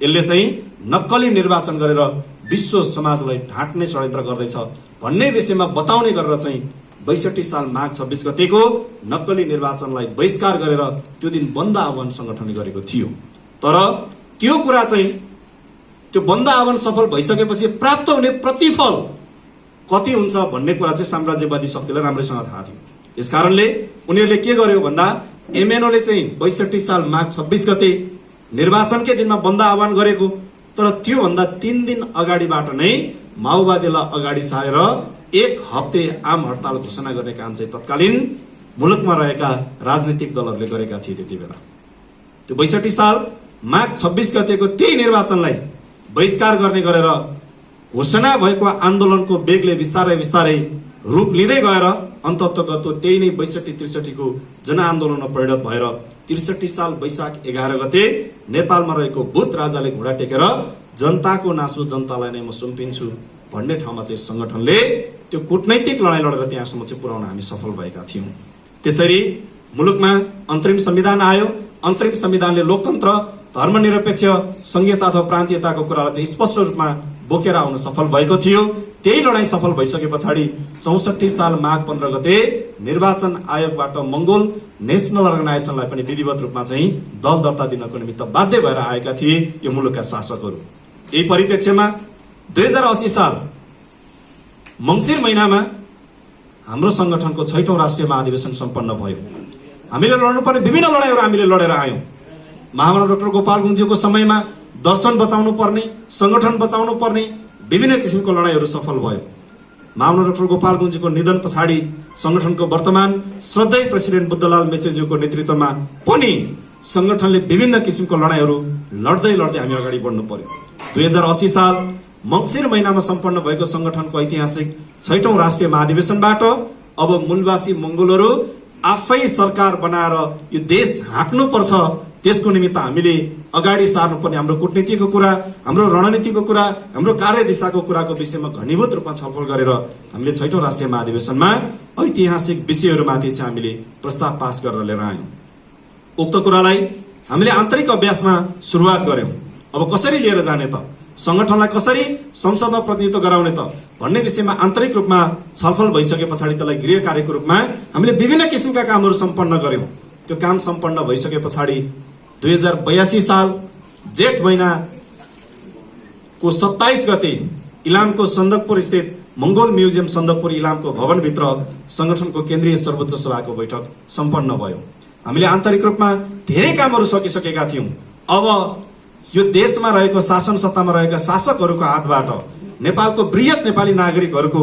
यसले चाहिँ नक्कली निर्वाचन गरेर विश्व समाजलाई ढाँट्ने षड्यन्त्र गर्दैछ भन्ने विषयमा बताउने गरेर चाहिँ 62 साल माघ 26 गतेको नक्कली निर्वाचनलाई बहिष्कार गरेर त्यो दिन बन्द आह्वान संगठनले गरेको थियो। तर त्यो कुरा चाहिँ त्यो बन्द आह्वान सफल भइसकेपछि प्राप्त हुने प्रतिफल कति हुन्छ भन्ने कुरा चाहिँ साम्राज्यवादी शक्तिलाई राम्रैसँग थाहा थियो। यसकारणले उनीहरूले के गर्यो भन्दा एमएनओले चाहिँ 62 साल माघ 26 गते निर्वाचनकै दिनमा बन्द आह्वान गरेको, तर त्यो भन्दा 3 दिन अगाडिबाट नै माओवादीलाई अगाडि सारेर 1 हप्ते आम हडताल घोषणा गर्ने काम चाहिँ तत्कालीन मुलुकमा रहेका राजनीतिक दलहरूले गरेका थिए। त्यति बेला त्यो 62 साल माघ 26 गतेको त्यही निर्वाचनलाई बहिष्कार गर्ने गरेर घोषणा भएको आन्दोलनको वेगले बिस्तारै बिस्तारै रूप लिँदै गएर अन्ततगत त्यही नै 62-63 को जनआन्दोलनमा परिणत भएर 63 साल वैशाख 11 गते नेपालमा रहेको भूत राजाले घुँडा टेकेर जनताको नासो जनतालाई नै म सुम्पिन्छु भन्ने ठाउँमा चाहिँ संगठनले त्यो कूटनैतिक लडाई लडेर त्यहाँसम्म चाहिँ पुर्याउन हामी सफल भएका थियौं। त्यसरी मुलुकमा अन्तरिम संविधान आयो। अन्तरिम संविधानले लोकतन्त्र, धर्मनिरपेक्ष, संघीयता अथवा प्रान्तीयताको कुरालाई चाहिँ स्पष्ट रूपमा बोकेर आउन सफल भएको थियो। त्यही लडाईँ सफल भइसके पछाडि 64 साल माघ 15 गते निर्वाचन आयोगबाट मंगोल नेशनल अर्गनाइजेसनलाई पनि विधिवत रूपमा चाहिँ दल दर्ता दिनको निमित्त बाध्य भएर आएका थिए यो मुलुकका शासकहरू। यही परिप्रेक्ष्यमा 2080 साल मंसिर महिनामा हाम्रो संगठनको 6औं राष्ट्रिय महाधिवेशन सम्पन्न भयो। हामीले लड्नुपर्ने विभिन्न लडाईँहरू हामीले लडेर आयौं। महामना डाक्टर गोपाल गुरुङज्यूको समयमा दर्शन बचाउनु पर्ने, संगठन बचाउनु पर्ने विभिन्न किसिमको लडाईँहरू सफल भयो। महामना डाक्टर गोपाल गुरुङज्यूको निधन पछाडि संगठनको वर्तमान श्रद्धेय प्रेसिडेन्ट बुद्धलाल मेचेज्यूको नेतृत्वमा पनि संगठनले विभिन्न किसिमको लडाईँहरू लड्दै लड्दै हामी अगाडि बढ्नु पर्यो। 2080 साल मंसिर महिनामा सम्पन्न भएको संगठनको ऐतिहासिक 6औं राष्ट्रिय महाधिवेशनबाट अब मूलवासी मंगोलहरू आफै सरकार बनाएर यो देश हाँक्नु पर्छ, त्यसको निमित्त हामीले अगाडि सार्नुपर्ने हाम्रो कूटनीतिको कुरा, हाम्रो रणनीतिको कुरा, हाम्रो कार्यदिशाको कुराको विषयमा घनीभूत रूपमा छलफल गरेर हामीले 6औं राष्ट्रिय महाधिवेशनमा ऐतिहासिक विषयहरूमाथि चाहिँ हामीले प्रस्ताव पास गरेर लिएर आयौं। उक्त कुरालाई हामीले आन्तरिक अभ्यासमा सुरुवात गर्यौं। अब कसरी लिएर जाने त, संगठनलाई कसरी संसदमा प्रतिनिधित्व गराउने त भन्ने विषयमा आन्तरिक रूपमा छलफल भइसके पछाडि त्यसलाई गृह कार्यको रूपमा हामीले विभिन्न किसिमका कामहरू सम्पन्न गर्यौं। त्यो काम सम्पन्न भइसके पछाडि 2082 साल जेठ महिनाको 27 गते इलामको सन्दकपुर स्थित मंगोल म्युजियम सन्दकपुर इलामको भवनभित्र संगठनको केन्द्रीय सर्वोच्च सभाको बैठक सम्पन्न भयो। हामीले आन्तरिक रूपमा धेरै कामहरू सकिसकेका थियौं। अब यो देशमा रहेको शासन सत्तामा रहेका शासकहरूको हातबाट नेपालको बृहत नेपाली नागरिकहरूको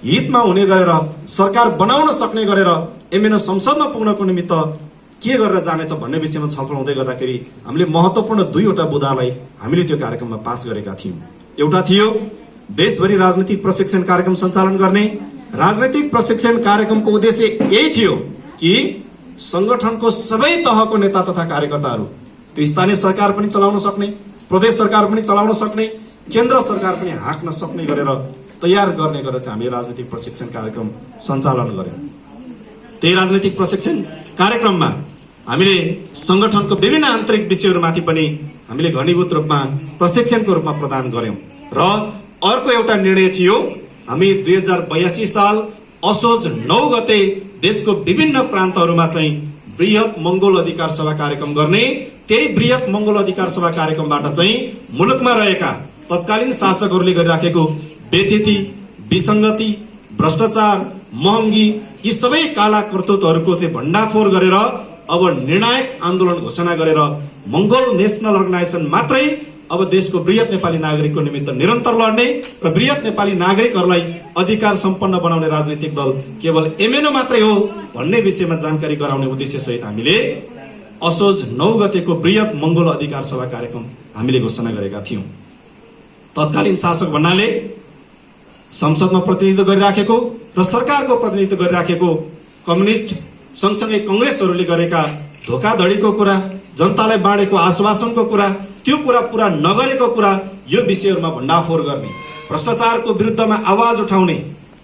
हितमा हुने गरेर सरकार बनाउन सक्ने गरेर एमएनओ संसदमा पुग्नको निमित्त के गरेर जाने त भन्ने विषयमा छलफल हुँदै गर्दाखेरि हामीले महत्त्वपूर्ण 2वटा बुँदालाई हामीले त्यो कार्यक्रममा पास गरेका थियौं। एउटा थियो देशभरि राजनीतिक प्रशिक्षण कार्यक्रम सञ्चालन गर्ने। राजनीतिक प्रशिक्षण कार्यक्रमको उद्देश्य यही थियो कि संगठनको सबै तहको नेता तथा कार्यकर्ताहरू त्यो स्थानीय सरकार पनि चलाउन सक्ने, प्रदेश सरकार पनि चलाउन सक्ने, केन्द्र सरकार पनि हाँक्न सक्ने गरेर तयार गर्ने गरेर चाहिँ हामीले राजनीतिक प्रशिक्षण कार्यक्रम सञ्चालन गर्यौं। त्यही राजनीतिक प्रशिक्षण कार्यक्रममा हामीले संगठनको विभिन्न आन्तरिक विषयहरूमाथि पनि हामीले घनीभूत रूपमा प्रशिक्षणको रूपमा प्रदान गर्यौं। र अर्को एउटा निर्णय थियो, हामी 2082 साल असोज 9 गते देशको विभिन्न प्रान्तहरूमा चाहिँ बृहत मंगोल अधिकार सभा कार्यक्रम गर्ने। त्यही बृहत मंगोल अधिकार सभा कार्यक्रमबाट चाहिँ मुलुकमा रहेका तत्कालीन शासकहरूले गरिराखेको बेथिति, विसंगति, भ्रष्टाचार, महँगी यी सबै काला कर्तुतहरूको चाहिँ भण्डाफोर गरेर अब निर्णायक आन्दोलन घोषणा गरेर मंगोल नेशनल अर्गनाइजेसन मात्रै अब देशको बृहत नेपाली नागरिकको निमित्त निरन्तर लड्ने र बृहत नेपाली नागरिकहरूलाई अधिकार सम्पन्न बनाउने राजनीतिक दल केवल एमएनओ मात्रै हो भन्ने विषयमा जानकारी गराउने उद्देश्य सहित हामीले असोज 9 गतेको बृहत मंगोल अधिकार सभा कार्यक्रम हामीले घोषणा गरेका थियौं। तत्कालीन शासक भन्नाले संसदमा प्रतिनिधित्व गरिराखेको र सरकारको प्रतिनिधित्व गरिराखेको कम्युनिस्ट सँगसँगै कंग्रेसहरूले गरेका धोकाधडीको कुरा, जनतालाई बाँडेको आश्वासनको कुरा, त्यो कुरा पूरा नगरेको कुरा, यो विषयहरूमा भण्डाफोर गर्ने, भ्रष्टाचारको विरुद्धमा आवाज उठाउने,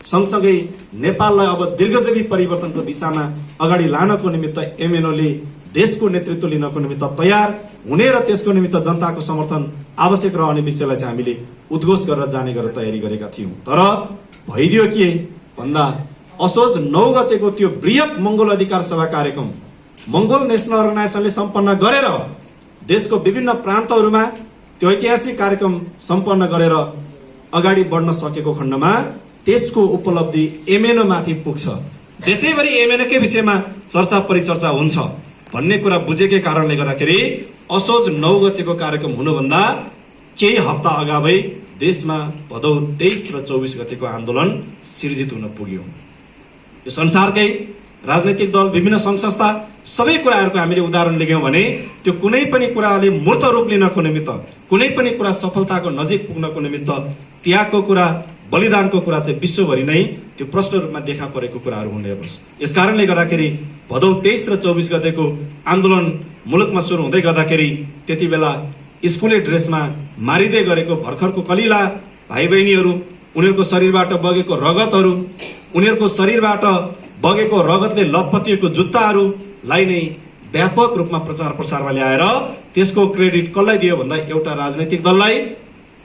सँगसँगै नेपाललाई अब दीर्घजीवी परिवर्तनको दिशामा अगाडि लानको निमित्त एमएनओले देशको नेतृत्व लिनको निमित्त तयार हुने र त्यसको निमित्त जनताको समर्थन आवश्यक रहने विषयलाई चाहिँ हामीले उद्घोष गरेर जाने गरेर तयारी गरेका थियौं। तर भइदियो के भन्दा असोज 9 गतेको त्यो बृहत मंगोल अधिकार सभा कार्यक्रम मंगोल नेशनल अर्गनाइजेसनले सम्पन्न गरेर देशको विभिन्न प्रान्तहरूमा त्यो ऐतिहासिक कार्यक्रम सम्पन्न गरेर अगाडि बढ्न सकेको खण्डमा त्यसको उपलब्धि एमएनओ माथि पुग्छ। देशैभरि एमएनओ के विषयमा चर्चा परिचर्चा हुन्छ भन्ने कुरा बुझेकै कारणले गर्दाखेरि असोज 9 गतेको कार्यक्रम हुनुभन्दा केही हप्ता अगावै देशमा भदौ 23 र 24 गतेको आन्दोलन सिर्जित हुन पुग्यो। यो संसारकै राजनीतिक दल, विभिन्न संघ संस्था सबै कुराहरूको हामीले उदाहरण लियौं भने त्यो कुनै पनि कुराले मूर्त रूप लिनको निमित्त, कुनै पनि कुरा सफलताको नजिक पुग्नको निमित्त त्यागको कुरा, बलिदानको कुरा चाहिँ विश्वभरि नै त्यो प्रष्ट रूपमा देखा परेको कुराहरू हुँदै बस। यसकारणले गर्दाखेरि भदौ 23 र 24 गतेको आन्दोलन मुलुकमा सुरु हुँदै गर्दाखेरि त्यति बेला स्कुले ड्रेसमा मारिँदै गरेको भर्खरको कलिला भाइ बहिनीहरू, उनीहरूको शरीरबाट बगेको रगतहरू, उनीहरूको शरीरबाट बगेको रगतले लतपतिएको जुत्ताहरूलाई नै व्यापक रूपमा प्रचार प्रसारमा ल्याएर त्यसको क्रेडिट कसलाई दियो भन्दा एउटा राजनैतिक दललाई।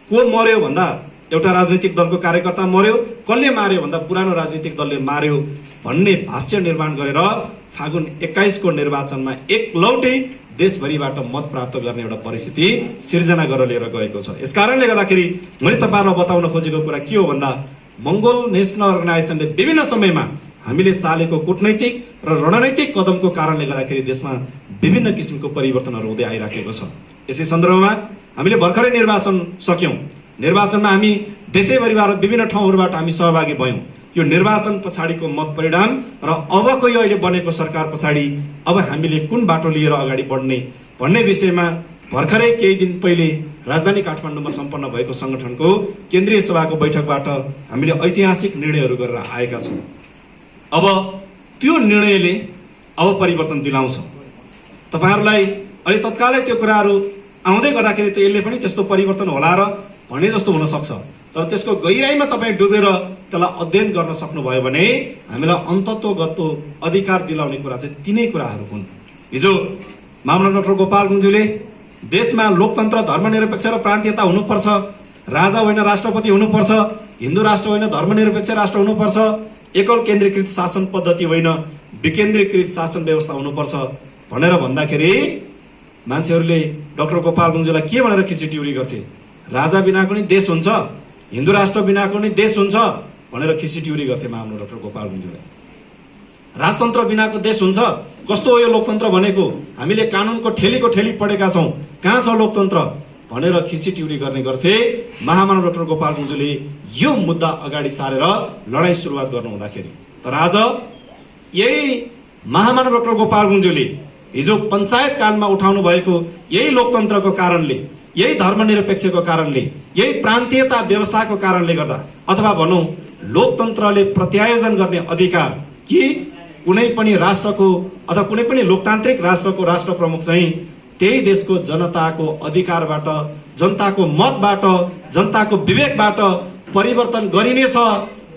को मर्यो भन्दा एउटा राजनीतिक दलको कार्यकर्ता मर्यो, कसले मार्यो भन्दा पुरानो राजनीतिक दलले मार्यो भन्ने भाष्य निर्माण गरेर फागुन 21 को निर्वाचनमा एकलौटै देशभरिबाट मत प्राप्त गर्ने एउटा परिस्थिति सिर्जना गरेर लिएर गएको छ। यसकारणले गर्दाखेरि मैले तपाईहरुलाई बताउन खोजेको कुरा के हो भन्दा मंगोल नेशनल अर्गनाइजेसनले विभिन्न समयमा हामीले चालेको कूटनैतिक र रणनैतिक कदमको कारणले गर्दाखेरि देशमा विभिन्न किसिमको परिवर्तनहरू हुँदै आइराखेको छ। यसै सन्दर्भमा हामीले भर्खरै निर्वाचन सक्यौं। निर्वाचनमा हामी देशैभरिबाट विभिन्न ठाउँहरूबाट हामी सहभागी भयौं। यो निर्वाचन पछाडिको मत परिणाम र अबको यो अहिले बनेको सरकार पछाडि अब हामीले कुन बाटो लिएर अगाडि बढ्ने भन्ने विषयमा भर्खरै केही दिन पहिले राजधानी काठमाडौँमा सम्पन्न भएको संगठनको केन्द्रीय सभाको बैठकबाट हामीले ऐतिहासिक निर्णयहरू गरेर आएका छौं। अब त्यो निर्णयले अब परिवर्तन दिलाउँछ। तपाईहरुलाई अलि तत्कालै त्यो कुराहरू आउँदै गर्दाखेरि त यसले पनि त्यस्तो परिवर्तन होला र भने जस्तो हुन सक्छ, तर त्यसको गहिराईमा तपाईं डुबेर त्यसलाई अध्ययन गर्न सक्नुभयो भने हामीलाई अन्तत्वगत अधिकार दिलाउने कुरा चाहिँ तिनै कुराहरू हुन्। हिजो मामला डाक्टर गोपाल गुन्जूले देशमा लोकतन्त्र, धर्मनिरपेक्ष र प्रान्तीयता हुनुपर्छ, राजा होइन राष्ट्रपति हुनुपर्छ, हिन्दू राष्ट्र होइन धर्मनिरपेक्ष राष्ट्र हुनुपर्छ, एकल केन्द्रीकृत शासन पद्धति होइन विकेन्द्रीकृत शासन व्यवस्था हुनुपर्छ भनेर भन्दाखेरि मान्छेहरूले डाक्टर गोपाल गुन्जूलाई के भनेर खिचिटिउरी गर्थे? राजा बिनाको नि देश हुन्छ, हिन्दू राष्ट्र बिनाको नि देश हुन्छ भनेर खिचिटिउरी गर्थे मामला डाक्टर गोपाल गुन्जूलाई। राजतन्त्र बिनाको देश हुन्छ, कस्तो हो यो लोकतन्त्र भनेको, हामीले कानूनको ठेलीको ठेली पढेका छौं, कहाँ छ लोकतन्त्र भनेर खिचिटिउरी गर्ने गर्थे। महामानव डाक्टर गोपाल गुन्जूले यो मुद्दा अगाडि सारेर लडाईँ सुरुवात गर्नु हुँदाखेरि, तर आज यही महामानव डाक्टर गोपाल गुन्जूले हिजो पञ्चायत कालमा उठाउनु भएको यही लोकतन्त्रको कारणले, यही धर्मनिरपेक्षको कारणले, यही प्रान्तीयता व्यवस्थाको कारणले गर्दा, अथवा भनौं लोकतन्त्रले प्रत्यायोजन गर्ने अधिकार कि कुनै पनि राष्ट्रको अथवा कुनै पनि लोकतान्त्रिक राष्ट्रको राष्ट्र प्रमुख चाहिँ त्यही देशको जनताको अधिकारबाट, जनताको मतबाट, जनताको विवेकबाट परिवर्तन गरिनेछ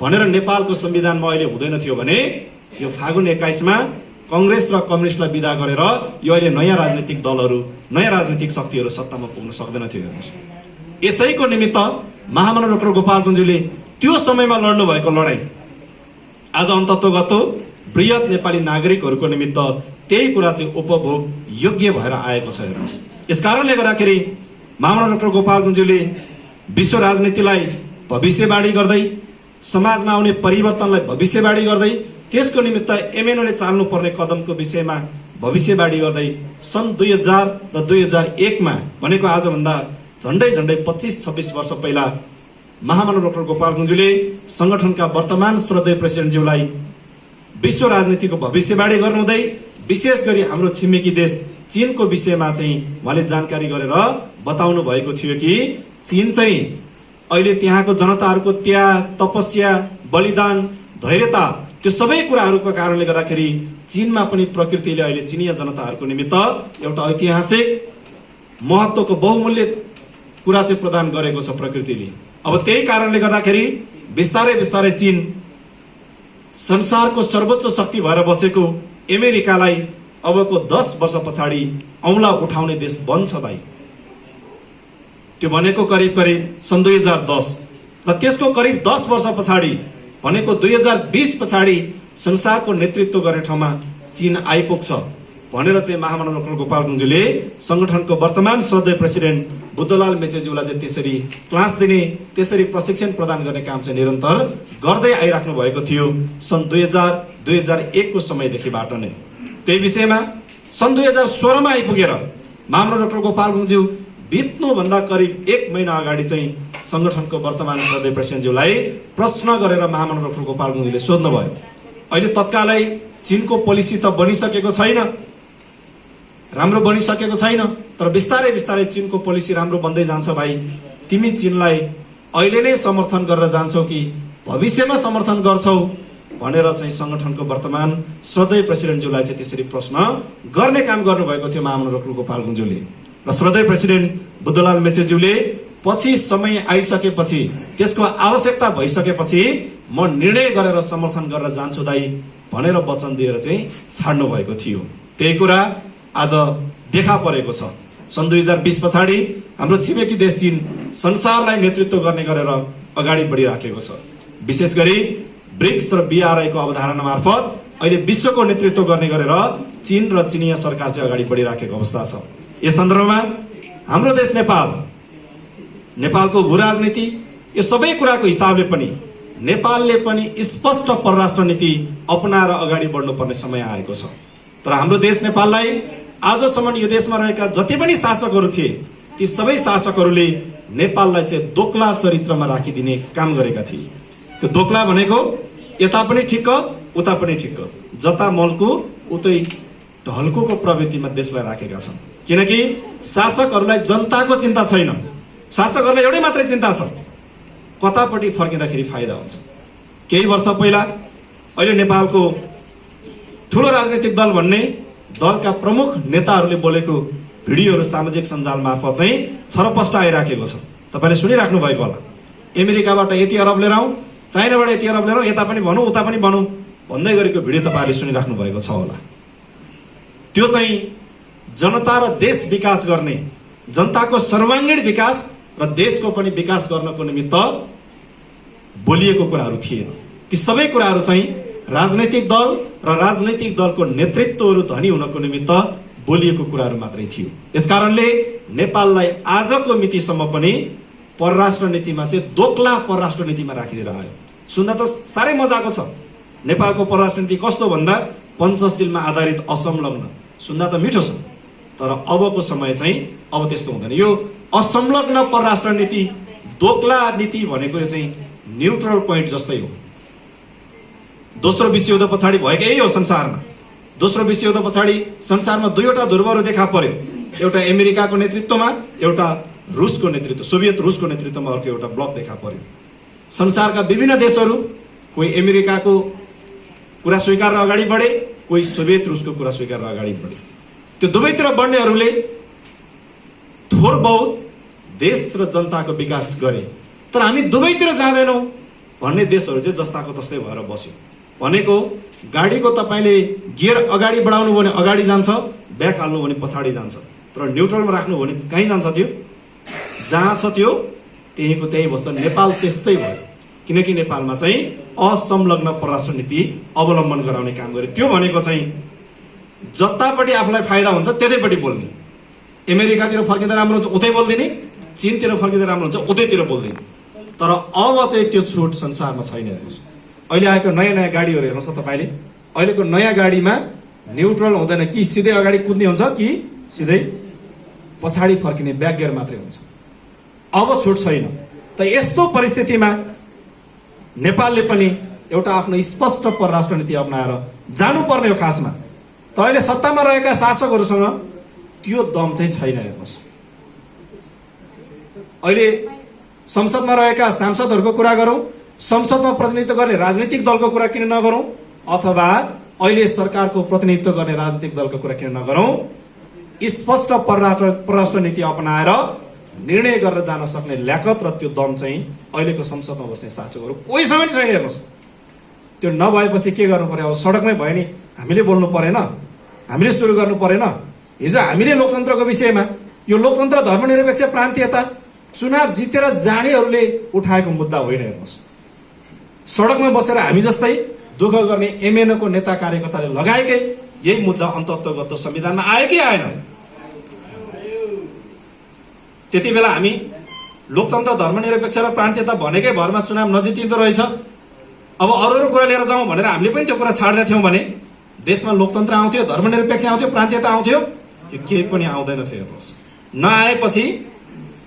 भनेर नेपालको संविधानमा अहिले हुँदैन थियो भने यो फागुन 21 मा कांग्रेस र कम्युनिस्टलाई विदा गरेर यो अहिले नयाँ राजनीतिक दलहरू, नयाँ राजनीतिक शक्तिहरू सत्तामा पुग्न सक्दैन थियो। यसैको निमित्त महामानव डाक्टर गोपाल गुन्जूले त्यो समयमा लड्नु भएको लडाईँ आज अन्तत्वगत बृहत नेपाली नागरिकहरूको निमित्त त्यही कुरा चाहिँ उपभोग योग्य भएर आएको छ। हेर्नुहोस्, यसकारणले गर्दाखेरि महामानव डाक्टर गोपाल गुन्जूले विश्व राजनीतिलाई भविष्यवाणी गर्दै, समाजमा आउने परिवर्तनलाई भविष्यवाणी गर्दै, त्यसको निमित्त एमएनओले चाल्नु पर्ने कदमको विषयमा भविष्यवाणी गर्दै सन् 2000 र 2001 मा भनेको आजभन्दा झण्डै 25-26 वर्ष पहिला महामानव डाक्टर गोपाल गुन्जूले संगठनका वर्तमान श्रद्धेय प्रेसिडेन्टज्यूलाई विश्व राजनीतिको भविष्यवाणी गर्नुहुँदै विशेष गरी हाम्रो छिमेकी देश चीनको विषयमा चाहिँ उहाँले जानकारी गरेर बताउनु भएको थियो कि चीन चाहिँ अहिले त्यहाँको जनताहरूको त्याग, तपस्या, बलिदान, धैर्यता, त्यो सबै कुराहरूको कारणले गर्दाखेरि चीनमा पनि प्रकृतिले अहिले चिनिया जनताहरूको निमित्त एउटा ऐतिहासिक महत्त्वको बहुमूल्य कुरा चाहिँ प्रदान गरेको छ प्रकृतिले। अब त्यही कारणले गर्दाखेरि बिस्तारै बिस्तारै चीन संसारको सर्वोच्च शक्ति भएर बसेको अमेरिकालाई अबको 10 वर्ष पछाडि औंला उठाउने देश बन्छ भाइ। त्यो भनेको करिब सन् 2010 र त्यसको करिब 10 वर्ष पछाडि भनेको 2020 पछाडि संसारको नेतृत्व गर्ने ठाउँमा चीन आइपुग्छ भनेर चाहिँ महामानव डाक्टर गोपाल गुन्जूले संगठनको वर्तमान श्रद्धेय प्रेसिडेन्ट बुद्धलाल मेचेज्यूलाई चाहिँ त्यसरी क्लास दिने, त्यसरी प्रशिक्षण प्रदान गर्ने काम चाहिँ निरन्तर गर्दै आइराख्नु भएको थियो सन् 2000-2001 को समयदेखिबाट नै। त्यही विषयमा सन् 2016 मा आइपुगेर महामानव डाक्टर गोपाल गुन्जू बित्नुभन्दा करिब 1 महिना अगाडि चाहिँ संगठनको वर्तमान श्रद्धेय प्रेसिडेन्टज्यूलाई प्रश्न गरेर महामानव डाक्टर गोपाल गुन्जूले सोध्नुभयो, अहिले तत्कालै चीनको पोलिसी त बनिसकेको छैन, राम्रो बनिसकेको छैन, तर बिस्तारै बिस्तारै चीनको पोलिसी राम्रो बन्दै जान्छ भाइ, तिमी चीनलाई अहिले नै समर्थन गरेर जान्छौ कि भविष्यमा समर्थन गर्छौ भनेर चाहिँ संगठनको वर्तमान श्रद्धेय प्रेसिडेन्टज्यूलाई चाहिँ त्यसरी प्रश्न गर्ने काम गर्नुभएको थियो महामानव डाक्टर गोपाल गुन्जूले। र श्रद्धेय प्रेसिडेन्ट बुद्धलाल मेचेज्यूले पछि समय आइसकेपछि, त्यसको आवश्यकता भइसकेपछि म निर्णय गरेर समर्थन गरेर जान्छु दाइ भनेर वचन दिएर चाहिँ छाड्नु भएको थियो। त्यही कुरा आज देखा परेको छ। सन् 2020 पछाडि हाम्रो छिमेकी देश चीन संसारलाई नेतृत्व गर्ने गरेर अगाडि बढिराखेको छ। विशेष गरी ब्रिक्स र BRI को अवधारणा मार्फत अहिले विश्वको नेतृत्व गर्ने गरेर चीन र चिनिया सरकार चाहिँ अगाडि बढिराखेको अवस्था छ। यस सन्दर्भमा हाम्रो देश नेपालको भू राजनीति यो सबै कुराको हिसाबले पनि नेपालले पनि स्पष्ट परराष्ट्र नीति अपनाएर अगाडि बढ्नुपर्ने समय आएको छ। तर हाम्रो देश नेपाललाई आजसम्म यो देशमा रहेका जति पनि शासकहरू थिए ती सबै शासकहरूले नेपाललाई चाहिँ दोक्ला चरित्रमा राखिदिने काम गरेका थिए। त्यो दोक्ला भनेको यता पनि ठिक्क उता पनि ठिक्क, जता मल्कु उतै ढल्कुको प्रवृत्तिमा देशलाई राखेका छन्। किनकि शासकहरूलाई जनताको चिन्ता छैन, शासकहरूलाई एउटै मात्रै चिन्ता छ कतापट्टि फर्किँदाखेरि फाइदा हुन्छ। केही वर्ष पहिला अहिले नेपालको ठुलो राजनीतिक दल भन्ने दलका प्रमुख नेताहरूले बोलेको भिडियोहरू सामाजिक सञ्जाल मार्फत चाहिँ छरपष्ट आइराखेको छ। तपाईँले सुनिराख्नु भएको होला। अमेरिकाबाट यति अरब लिएर आउँ, चाइनाबाट यति अरब लिएर आउँ, यता पनि भनौँ उता पनि भनौँ भन्दै गरेको भिडियो तपाईँहरूले सुनिराख्नु भएको छ होला। त्यो चाहिँ जनता र देश विकास गर्ने, जनताको सर्वाङ्गीण विकास र देशको पनि विकास गर्नको निमित्त बोलिएको कुराहरू थिएन। ती सबै कुराहरू चाहिँ राजनैतिक दल र राजनैतिक दलको नेतृत्वहरू धनी हुनको निमित्त बोलिएको कुराहरू मात्रै थियो। यसकारणले नेपाललाई आजको मितिसम्म पनि परराष्ट्र नीतिमा चाहिँ दोक्ला परराष्ट्र नीतिमा राखिदिएर आयो। सुन्दा त साह्रै मजाको छ। नेपालको परराष्ट्र नीति कस्तो भन्दा पञ्चशीलमा आधारित असंलग्न, सुन्दा त मिठो छ। तर अबको समय चाहिँ अब त्यस्तो हुँदैन। यो असंलग्न परराष्ट्र नीति, दोक्ला नीति भनेको चाहिँ न्युट्रल पोइन्ट जस्तै हो। दोस्रो विश्वयुद्ध पछाडि भएको यही हो संसारमा। दोस्रो विश्वयुद्ध पछाडि संसारमा दुईवटा ध्रुवहरू देखा पर्यो, एउटा अमेरिकाको नेतृत्वमा, एउटा रुसको नेतृत्व, सोभियत रुसको नेतृत्वमा अर्को एउटा ब्लक देखा पर्यो। संसारका विभिन्न देशहरू कोही अमेरिकाको कुरा स्वीकारेर अगाडि बढे, कोही सोभियत रुसको कुरा स्वीकारेर अगाडि बढे। त्यो दुवैतिर बढ्नेहरूले थोर बहुत देश र जनताको विकास गरे। तर हामी दुवैतिर जाँदैनौँ भन्ने देशहरू चाहिँ जस्ताको तस्तै भएर बस्यो। भनेको गाडीको तपाईँले गियर अगाडि बढाउनु भने अगाडि जान्छ, ब्याक हाल्नु भने पछाडि जान्छ। तर न्युट्रलमा राख्नु भने कहीँ जान्छ, त्यो जहाँ छ त्यो त्यहीँको त्यहीँ बस्छ। नेपाल त्यस्तै भयो। किनकि नेपालमा चाहिँ असंलग्न परराष्ट्र नीति अवलम्बन गराउने काम गर्यो। त्यो भनेको चाहिँ जतापट्टि आफूलाई फाइदा हुन्छ त्यतैपट्टि बोल्ने। अमेरिकातिर फर्किँदा राम्रो हुन्छ उतै बोलिदिने, चीनतिर फर्किँदा राम्रो हुन्छ उतैतिर बोलिदिने। तर अब चाहिँ त्यो छुट संसारमा छैन। हेर्नुहोस् अहिले आएको नयाँ नयाँ गाडीहरू हेर्नुहोस् न तपाईँले। अहिलेको नयाँ गाडीमा न्युट्रल हुँदैन, कि सिधै अगाडि कुद्ने हुन्छ कि सिधै पछाडि फर्किने, ब्याक गियर मात्रै हुन्छ। अब छुट छैन। त यस्तो परिस्थितिमा नेपालले पनि एउटा आफ्नो स्पष्ट परराष्ट्र नीति अपनाएर जानुपर्ने हो खासमा। तर अहिले सत्तामा रहेका शासकहरूसँग त्यो दम चाहिँ छैन। हेर्नुहोस् अहिले संसदमा रहेका सांसदहरूको कुरा गरौँ, संसदमा प्रतिनिधित्व गर्ने राजनीतिक दलको कुरा किन नगरौँ, अथवा अहिले सरकारको प्रतिनिधित्व गर्ने राजनीतिक दलको कुरा किन नगरौँ, स्पष्ट परराष्ट्र नीति अपनाएर निर्णय गरेर जान सक्ने ल्याकत र त्यो दम चाहिँ अहिलेको संसदमा बस्ने शासकहरू कोहीसँग पनि छैन। हेर्नुहोस् त्यो नभएपछि के गर्नु पर्यो? अब सडकमै भयो नि, हामीले बोल्नु परेन, हामीले सुरु गर्नु परेन। हिजो हामीले लोकतन्त्रको विषयमा, यो लोकतन्त्र धर्मनिरपेक्ष प्रान्तीयता चुनाव जितेर जानेहरूले उठाएको मुद्दा होइन। हेर्नुहोस् सडकमा बसेर हामी जस्तै दुःख गर्ने एमएनओको नेता कार्यकर्ताले लगाएकै यही मुद्दा अन्तत्वगत संविधानमा आयो कि आएन? त्यति बेला हामी लोकतन्त्र धर्मनिरपेक्ष र प्रान्तीयता भनेकै भरमा चुनाव नजितिँदो रहेछ, अब अरू कुरा लिएर जाउँ भनेर हामीले पनि त्यो कुरा छाड्दै थियौँ भने देशमा लोकतन्त्र आउँथ्यो, धर्मनिरपेक्ष आउँथ्यो, प्रान्तीयता आउँथ्यो? यो केही पनि आउँदैन थियो। हेर्नुहोस् नआएपछि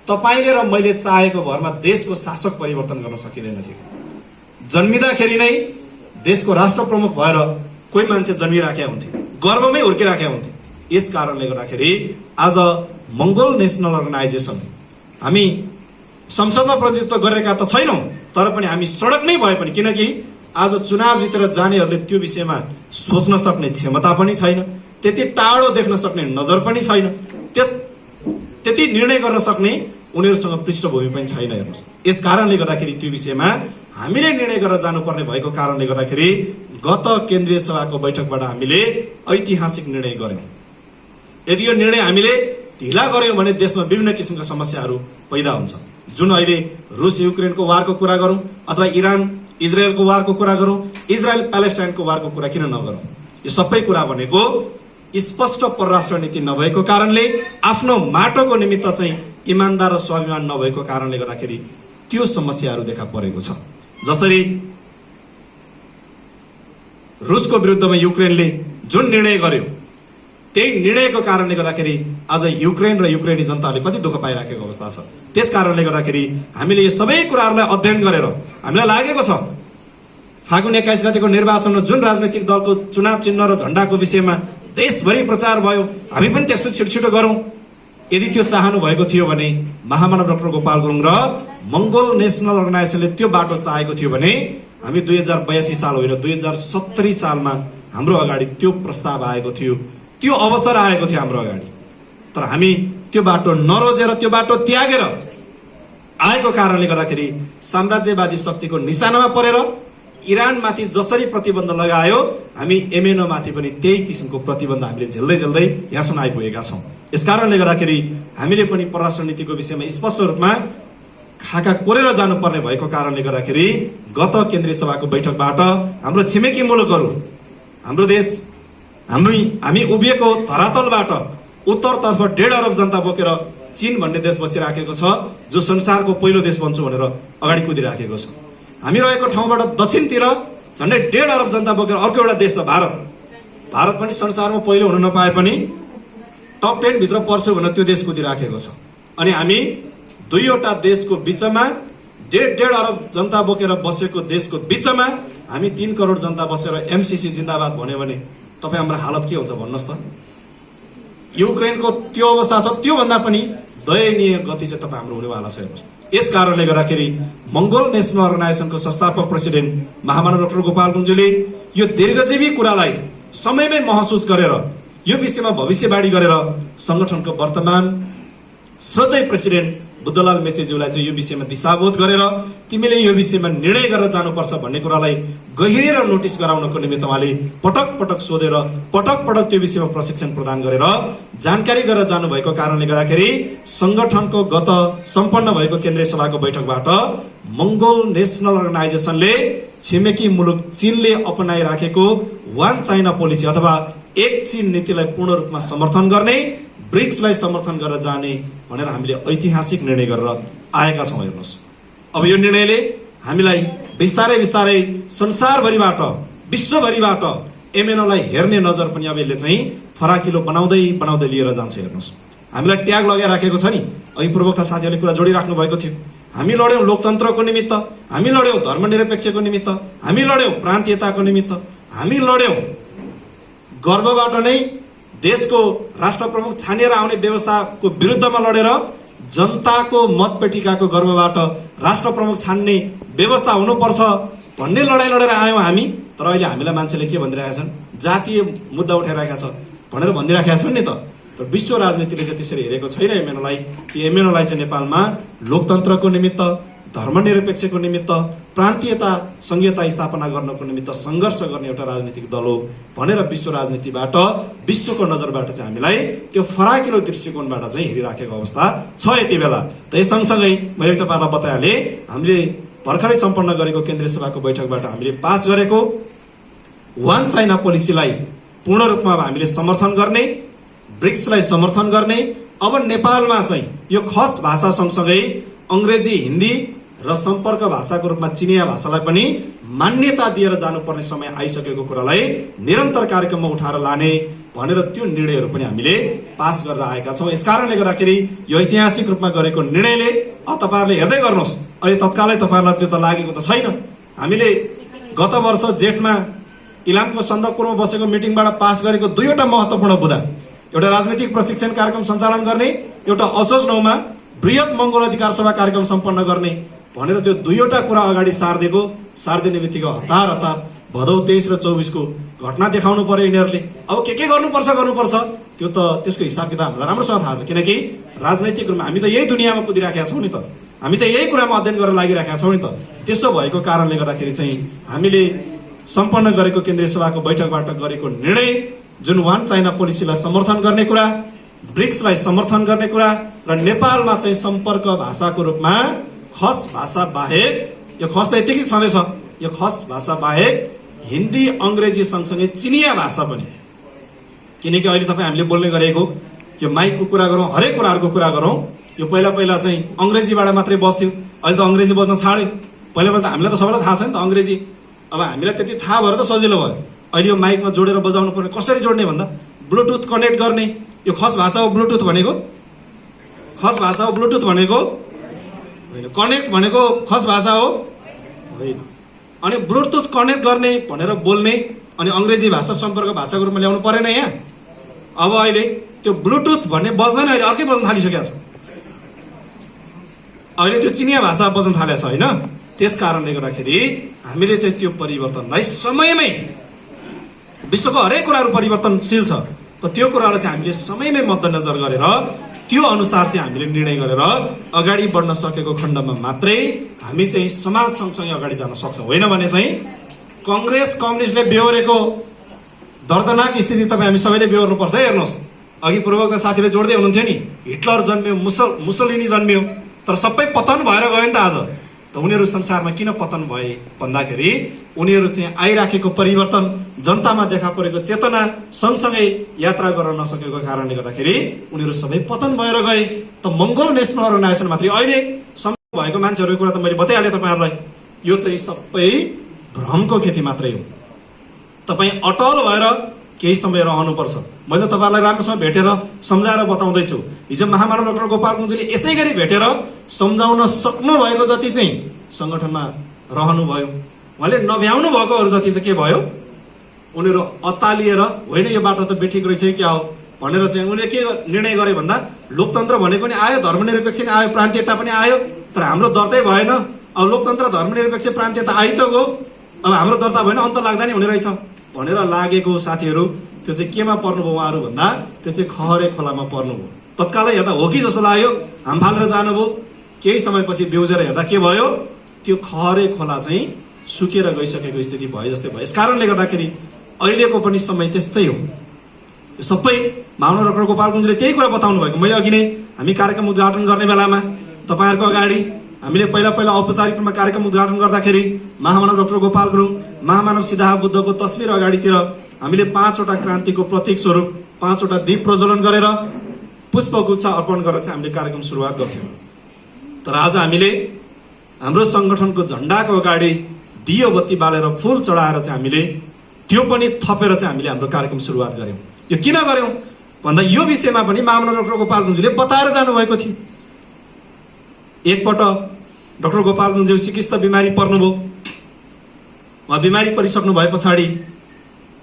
तपाईँले र मैले चाहेको भरमा देशको शासक परिवर्तन गर्न सकिँदैन थियो। जन्मिँदाखेरि नै देशको राष्ट्र प्रमुख भएर कोही मान्छे जन्मिराखेका हुन्थे, गर्वमै हुर्किराखेका हुन्थे। यस कारणले गर्दाखेरि आज मंगोल नेशनल अर्गनाइजेसन हामी संसदमा प्रतिनिधित्व गरेका त छैनौं, तर पनि हामी सडकमै भए पनि, किनकि आज चुनाव जितेर जानेहरूले त्यो विषयमा सोच्न सक्ने क्षमता पनि छैन, त्यति टाढो देख्न सक्ने नजर पनि छैन, त्यति निर्णय गर्न सक्ने उनीहरूसँग पृष्ठभूमि पनि छैन। हेर्नुहोस् यस कारणले गर्दाखेरि त्यो विषयमा हामीले निर्णय गरेर जानुपर्ने भएको कारणले गर्दाखेरि गत केन्द्रीय सभाको बैठकबाट हामीले ऐतिहासिक निर्णय गर्यौं। यदि यो निर्णय हामीले ढिला गर्यौं भने देशमा विभिन्न किसिमका समस्याहरू पैदा हुन्छ। जुन अहिले रुस युक्रेनको वारको कुरा गरौँ अथवा इरान इजरायलको वारको कुरा गरौँ, इजरायल प्यालेस्टाइनको वारको कुरा किन नगरौँ? यो सबै कुरा भनेको स्पष्ट परराष्ट्र नीति नभएको कारणले, आफ्नो माटोको निमित्त चाहिँ इमानदार र स्वाभिमान नभएको कारणले गर्दाखेरि त्यो समस्याहरू देखा परेको छ। जसरी रुसको विरुद्धमा युक्रेनले जुन निर्णय गर्यो, त्यही निर्णयको कारणले गर्दाखेरि आज युक्रेन र युक्रेनी जनताले कति दुःख पाइराखेको अवस्था छ। त्यस कारणले गर्दाखेरि हामीले यो सबै कुराहरूलाई अध्ययन गरेर हामीलाई लागेको छ फागुन 21 गतेको निर्वाचनमा जुन राजनैतिक दलको चुनाव चिन्ह र झण्डाको विषयमा देशभरि प्रचार भयो, हामी पनि त्यस्तो छिटो गरौँ। यदि त्यो चाहनु भएको थियो भने महामानव डाक्टर गोपाल गुरुङ र मंगोल नेसनल अर्गनाइजेसनले त्यो बाटो चाहेको थियो भने हामी 2082 साल होइन 2070 सालमा हाम्रो अगाडि त्यो प्रस्ताव आएको थियो, त्यो अवसर आएको थियो हाम्रो अगाडि। तर हामी त्यो बाटो नरोजेर, त्यो बाटो त्यागेर आएको कारणले गर्दाखेरि साम्राज्यवादी शक्तिको निशानामा परेर इरानमाथि जसरी प्रतिबन्ध लगायो, हामी एमएनओ माथि पनि त्यही किसिमको प्रतिबन्ध हामीले झेल्दै यहाँसम्म आइपुगेका छौँ। यसकारणले गर्दाखेरि हामीले पनि परराष्ट्र नीतिको विषयमा स्पष्ट रूपमा खाका कोरेर जानुपर्ने भएको कारणले गर्दाखेरि गत केन्द्रीय सभाको बैठकबाट हाम्रो छिमेकी मुलुकहरू, हाम्रो देश, हामी उभिएको धरातलबाट उत्तरतर्फ 1.5 अरब जनता बोकेर चीन भन्ने देश बसिराखेको छ, जो संसारको पहिलो देश बन्छु भनेर अगाडि कुदिराखेको छ। हामी रहेको ठाउँबाट दक्षिणतिर झन्डै 1.5 अरब जनता बोकेर अर्को एउटा देश छ भारत। भारत पनि संसारमा पहिलो हुन नपाए पनि टप 10 भित्र पर्छु भनेर त्यो देश कुदिराखेको छ। अनि हामी दुईवटा देशको बीचमा 1.5 अरब जनता बोकेर बसेको देशको बीचमा हामी 3 करोड जनता बसेर एमसीसी जिन्दाबाद भन्यो भने तपाईँ हाम्रो हालत के हुन्छ भन्नुहोस् त। युक्रेनको त्यो अवस्था छ, त्यो भन्दा पनि दयनीय गति चाहिँ तपाईँ हाम्रो हुनेवाला छ। यस कारणले गर्दाखेरि मंगोल नेसनल अर्गनाइजेसनको संस्थापक प्रेसिडेन्ट महामानव डाक्टर गोपाल गुरुङज्यूले यो दीर्घजीवी कुरालाई समयमै महसुस गरेर यो विषयमा भविष्यवाणी गरेर संगठनको वर्तमान श्रद्धेय प्रेसिडेन्ट बुद्धलाल मेचेज्यूलाई चाहिँ यो विषयमा दिशाबोध गरेर तिमीले यो विषयमा निर्णय गरेर जानुपर्छ भन्ने कुरालाई गहिरेर नोटिस गराउनको निमित्त उहाँले पटक पटक सोधेर पटक पटक त्यो विषयमा प्रशिक्षण प्रदान गरेर जानकारी गरेर जानुभएको कारणले गर्दाखेरि संगठनको गत सम्पन्न भएको केन्द्रीय सभाको बैठकबाट मंगोल नेसनल अर्गनाइजेसनले छिमेकी मुलुक चीनले अपनाइराखेको वान चाइना पोलिसी अथवा एक चीन नीतिलाई पूर्ण रूपमा समर्थन गर्ने, ब्रिक्सलाई समर्थन गरेर जाने भनेर हामीले ऐतिहासिक निर्णय गरेर आएका छौँ। हेर्नुहोस्, अब यो निर्णयले हामीलाई बिस्तारै बिस्तारै संसारभरिबाट विश्वभरिबाट एमएनओलाई हेर्ने नजर पनि अब यसले चाहिँ फराकिलो बनाउँदै बनाउँदै लिएर जान्छ। हेर्नुहोस्, हामीलाई ट्याग लगाइराखेको छ नि, अघि पूर्वका साथीहरूले कुरा जोडिराख्नु भएको थियो। हामी लड्यौं लोकतन्त्रको निमित्त, हामी लड्यौं धर्मनिरपेक्षको निमित्त, हामी लड्यौं प्रान्तीयताको निमित्त, हामी लड्यौं गर्वबाट नै देशको राष्ट्र प्रमुख छानिएर आउने व्यवस्थाको विरुद्धमा लडेर जनताको मतपेटिकाको गर्वबाट राष्ट्र प्रमुख छान्ने व्यवस्था हुनुपर्छ भन्ने लडाई लडेर आयौं हामी। तर अहिले हामीलाई मान्छेले के भनिरहेका छन्, जातीय मुद्दा उठाइरहेका छ भनेर भनिराखेका छन् नि त। तर विश्व राजनीतिले चाहिँ त्यसरी हेरेको छैन एमएनओलाई। ती एमएनओलाई चाहिँ नेपालमा लोकतन्त्रको निमित्त, धर्मनिरपेक्षको निमित्त, प्रान्तीयता संघीयता स्थापना गर्नको निमित्त संघर्ष गर्ने एउटा राजनीतिक दल हो भनेर विश्व राजनीतिबाट, विश्वको नजरबाट चाहिँ हामीलाई त्यो फराकिलो दृष्टिकोणबाट चाहिँ हेरिराखेको अवस्था छ यति बेला। त यस सँगसँगै मैले तपाईँलाई बताइहालेँ, हामीले भर्खरै सम्पन्न गरेको केन्द्रीय सभाको बैठकबाट हामीले पास गरेको वान चाइना पोलिसीलाई पूर्ण रूपमा हामीले समर्थन गर्ने, ब्रिक्सलाई समर्थन गर्ने। अब नेपालमा चाहिँ यो खस भाषा सँगसँगै अंग्रेजी, हिन्दी र सम्पर्क भाषाको रूपमा चिनिया भाषालाई पनि मान्यता दिएर जानुपर्ने समय आइसकेको कुरालाई निरन्तर कार्यक्रममा उठाएर लाने भनेर त्यो निर्णयहरू पनि हामीले पास गरेर आएका छौँ। यसकारणले गर्दाखेरि यो ऐतिहासिक रूपमा गरेको निर्णयले तपाईँहरूले हेर्दै गर्नुहोस्, अहिले तत्कालै तपाईँहरूलाई त्यो त लागेको त छैन। हामीले गत वर्ष जेठमा इलामको सन्दकपुरमा बसेको मिटिङबाट पास गरेको दुईवटा महत्वपूर्ण बुँदा, एउटा राजनीतिक प्रशिक्षण कार्यक्रम सञ्चालन गर्ने, एउटा असोज 9 मा बृहत मंगोल अधिकार सभा कार्यक्रम सम्पन्न गर्ने भनेर त्यो दुईवटा कुरा अगाडि सार्दिने बित्तिकै हतार भदौ 23 र 24 को घटना देखाउनु पर्यो यिनीहरूले। अब के गर्नुपर्छ त्यो त त्यसको हिसाब किताब हामीलाई राम्रोसँग थाहा छ, किनकि राजनैतिक रूपमा हामी त यही दुनियाँमा कुदिराखेका छौँ नि त, हामी त यही कुरामा अध्ययन गरेर लागिराखेका छौँ नि त। त्यसो भएको कारणले गर्दाखेरि चाहिँ हामीले सम्पन्न गरेको केन्द्रीय सभाको बैठकबाट गरेको निर्णय जुन वान चाइना पोलिसीलाई समर्थन गर्ने कुरा, ब्रिक्सलाई समर्थन गर्ने कुरा र नेपालमा चाहिँ सम्पर्क भाषाको रूपमा खस भाषा बाहेक, यो खस त यतिकै छँदैछ, यो खस भाषा बाहेक हिन्दी अङ्ग्रेजी सँगसँगै चिनिया भाषा पनि, किनकि अहिले तपाईँ हामीले बोल्ने गरेको यो माइकको कुरा गरौँ, हरेक कुराहरूको कुरा गरौँ, यो पहिला पहिला चाहिँ अङ्ग्रेजीबाट मात्रै बस्थ्यो, अहिले त अङ्ग्रेजी बज्न छाड्यो। पहिला पहिला त हामीलाई त सबैलाई थाहा छ नि त अङ्ग्रेजी, अब हामीलाई त्यति थाहा भएर त सजिलो भयो। अहिले यो माइकमा जोडेर बजाउनु पर्ने, कसरी जोड्ने भन्दा ब्लुटुथ कनेक्ट गर्ने, यो खस भाषा हो ब्लुटुथ भनेको, खस भाषा हो ब्लुटुथ भनेको होइन, कनेक्ट भनेको खस भाषा हो होइन। अनि ब्लुटुथ कनेक्ट गर्ने भनेर बोल्ने अनि अङ्ग्रेजी भाषा सम्पर्क भाषाको रूपमा ल्याउनु परेन यहाँ। अब अहिले त्यो ब्लुटुथ भन्ने बज्दैन, अहिले अर्कै बज्न थालिसकेको छ, अहिले त्यो चिनिया भाषा बज्न थालेको छ होइन। त्यस कारणले गर्दाखेरि हामीले चाहिँ त्यो परिवर्तनलाई समयमै, विश्वको हरेक कुराहरू परिवर्तनशील छ, त त्यो कुरालाई चाहिँ हामीले समयमै मध्यनजर गरेर त्यो अनुसार चाहिँ हामीले निर्णय गरेर अगाडि बढ्न सकेको खण्डमा मात्रै हामी चाहिँ समाज सँगसँगै अगाडि जान सक्छौँ। होइन भने चाहिँ कङ्ग्रेस कम्युनिस्टले बेहोरेको दर्दनाक स्थिति तपाईँ हामी सबैले बेहोर्नुपर्छ। हेर्नुहोस्, अघि पूर्वका साथीले जोड्दै हुनुहुन्थ्यो नि, हिटलर जन्मियो, मुसोलिनी जन्मियो, तर सबै पतन भएर गयो नि त। आज त उनीहरू संसारमा किन पतन भए भन्दाखेरि उनीहरू चाहिँ आइराखेको परिवर्तन, जनतामा देखा परेको चेतना सँगसँगै यात्रा गर्न नसकेको कारणले गर्दाखेरि उनीहरू सबै पतन भएर गए। त मङ्गोल नेसनल अर्गनाइजेसन मात्रै अहिले सम्भव भएको मान्छेहरूको कुरा त मैले बताइहालेँ तपाईँहरूलाई, यो चाहिँ सबै भ्रमको खेती मात्रै हो। तपाईँ अटल भएर केही समय रहनुपर्छ। मैले तपाईँहरूलाई राम्रोसँग भेटेर सम्झाएर बताउँदैछु। हिजो महामानव डाक्टर गोपाल गुरुङजीले यसै गरी भेटेर सम्झाउन सक्नु भएको जति चाहिँ सङ्गठनमा रहनुभयो, उहाँले नभ्याउनु भएकोहरू जति चाहिँ के भयो, उनीहरू अत्तालिएर होइन यो बाटो त बेठिक रहेछ क्या हो भनेर चाहिँ उनीहरूले के निर्णय गरे भन्दा लोकतन्त्र भनेको पनि आयो, धर्मनिरपेक्ष पनि आयो, प्रान्तीयता पनि आयो, तर हाम्रो दर्तै भएन। अब लोकतन्त्र धर्मनिरपेक्ष प्रान्तीयता आइ त गयो, अब हाम्रो दर्ता भएन, अन्त लाग्दा नि हुने रहेछ भनेर लागेको साथीहरू त्यो चाहिँ केमा पर्नुभयो उहाँहरू भन्दा त्यो चाहिँ खहरे खोलामा पर्नुभयो। तत्कालै हेर्दा हो कि जस्तो लाग्यो, हाम फालेर जानुभयो, केही समयपछि बेउजेर हेर्दा के भयो, त्यो खहरे खोला चाहिँ सुकेर गइसकेको स्थिति भयो जस्तै भयो। यस कारणले गर्दाखेरि अहिलेको पनि समय त्यस्तै हो। यो सबै महामानव डाक्टर गोपाल गुरुङजीले त्यही कुरा बताउनु भएको। मैले अघि नै हामी कार्यक्रम उद्घाटन गर्ने बेलामा तपाईँहरूको अगाडि हामीले पहिला पहिला औपचारिक रूपमा कार्यक्रम उद्घाटन गर्दाखेरि महामानव डाक्टर गोपाल गुरुङ, महामानव सिद्धाह बुद्धको तस्बिर अगाडितिर हामीले 5वटा क्रान्तिको प्रतीक स्वरूप 5वटा दीप प्रज्वलन गरेर पुष्पगुच्छ अर्पण गरेर चाहिँ हामीले कार्यक्रम सुरुवात गर्थ्यौँ। तर आज हामीले हाम्रो सङ्गठनको झन्डाको अगाडि दियो बत्ती बालेर फुल चढाएर चाहिँ हामीले त्यो पनि थपेर चाहिँ हामीले हाम्रो कार्यक्रम सुरुवात गर्यौँ। यो किन गर्यौँ भन्दा यो विषयमा पनि महामानव डाक्टर गोपाल गुरुङजीले बताएर जानुभएको थियो। एकपल्ट डाक्टर गोपाल गुरुङज्यू चिकित्सा बिमारी पर्नुभयो, उहाँ बिमारी परिसक्नु भए पछाडि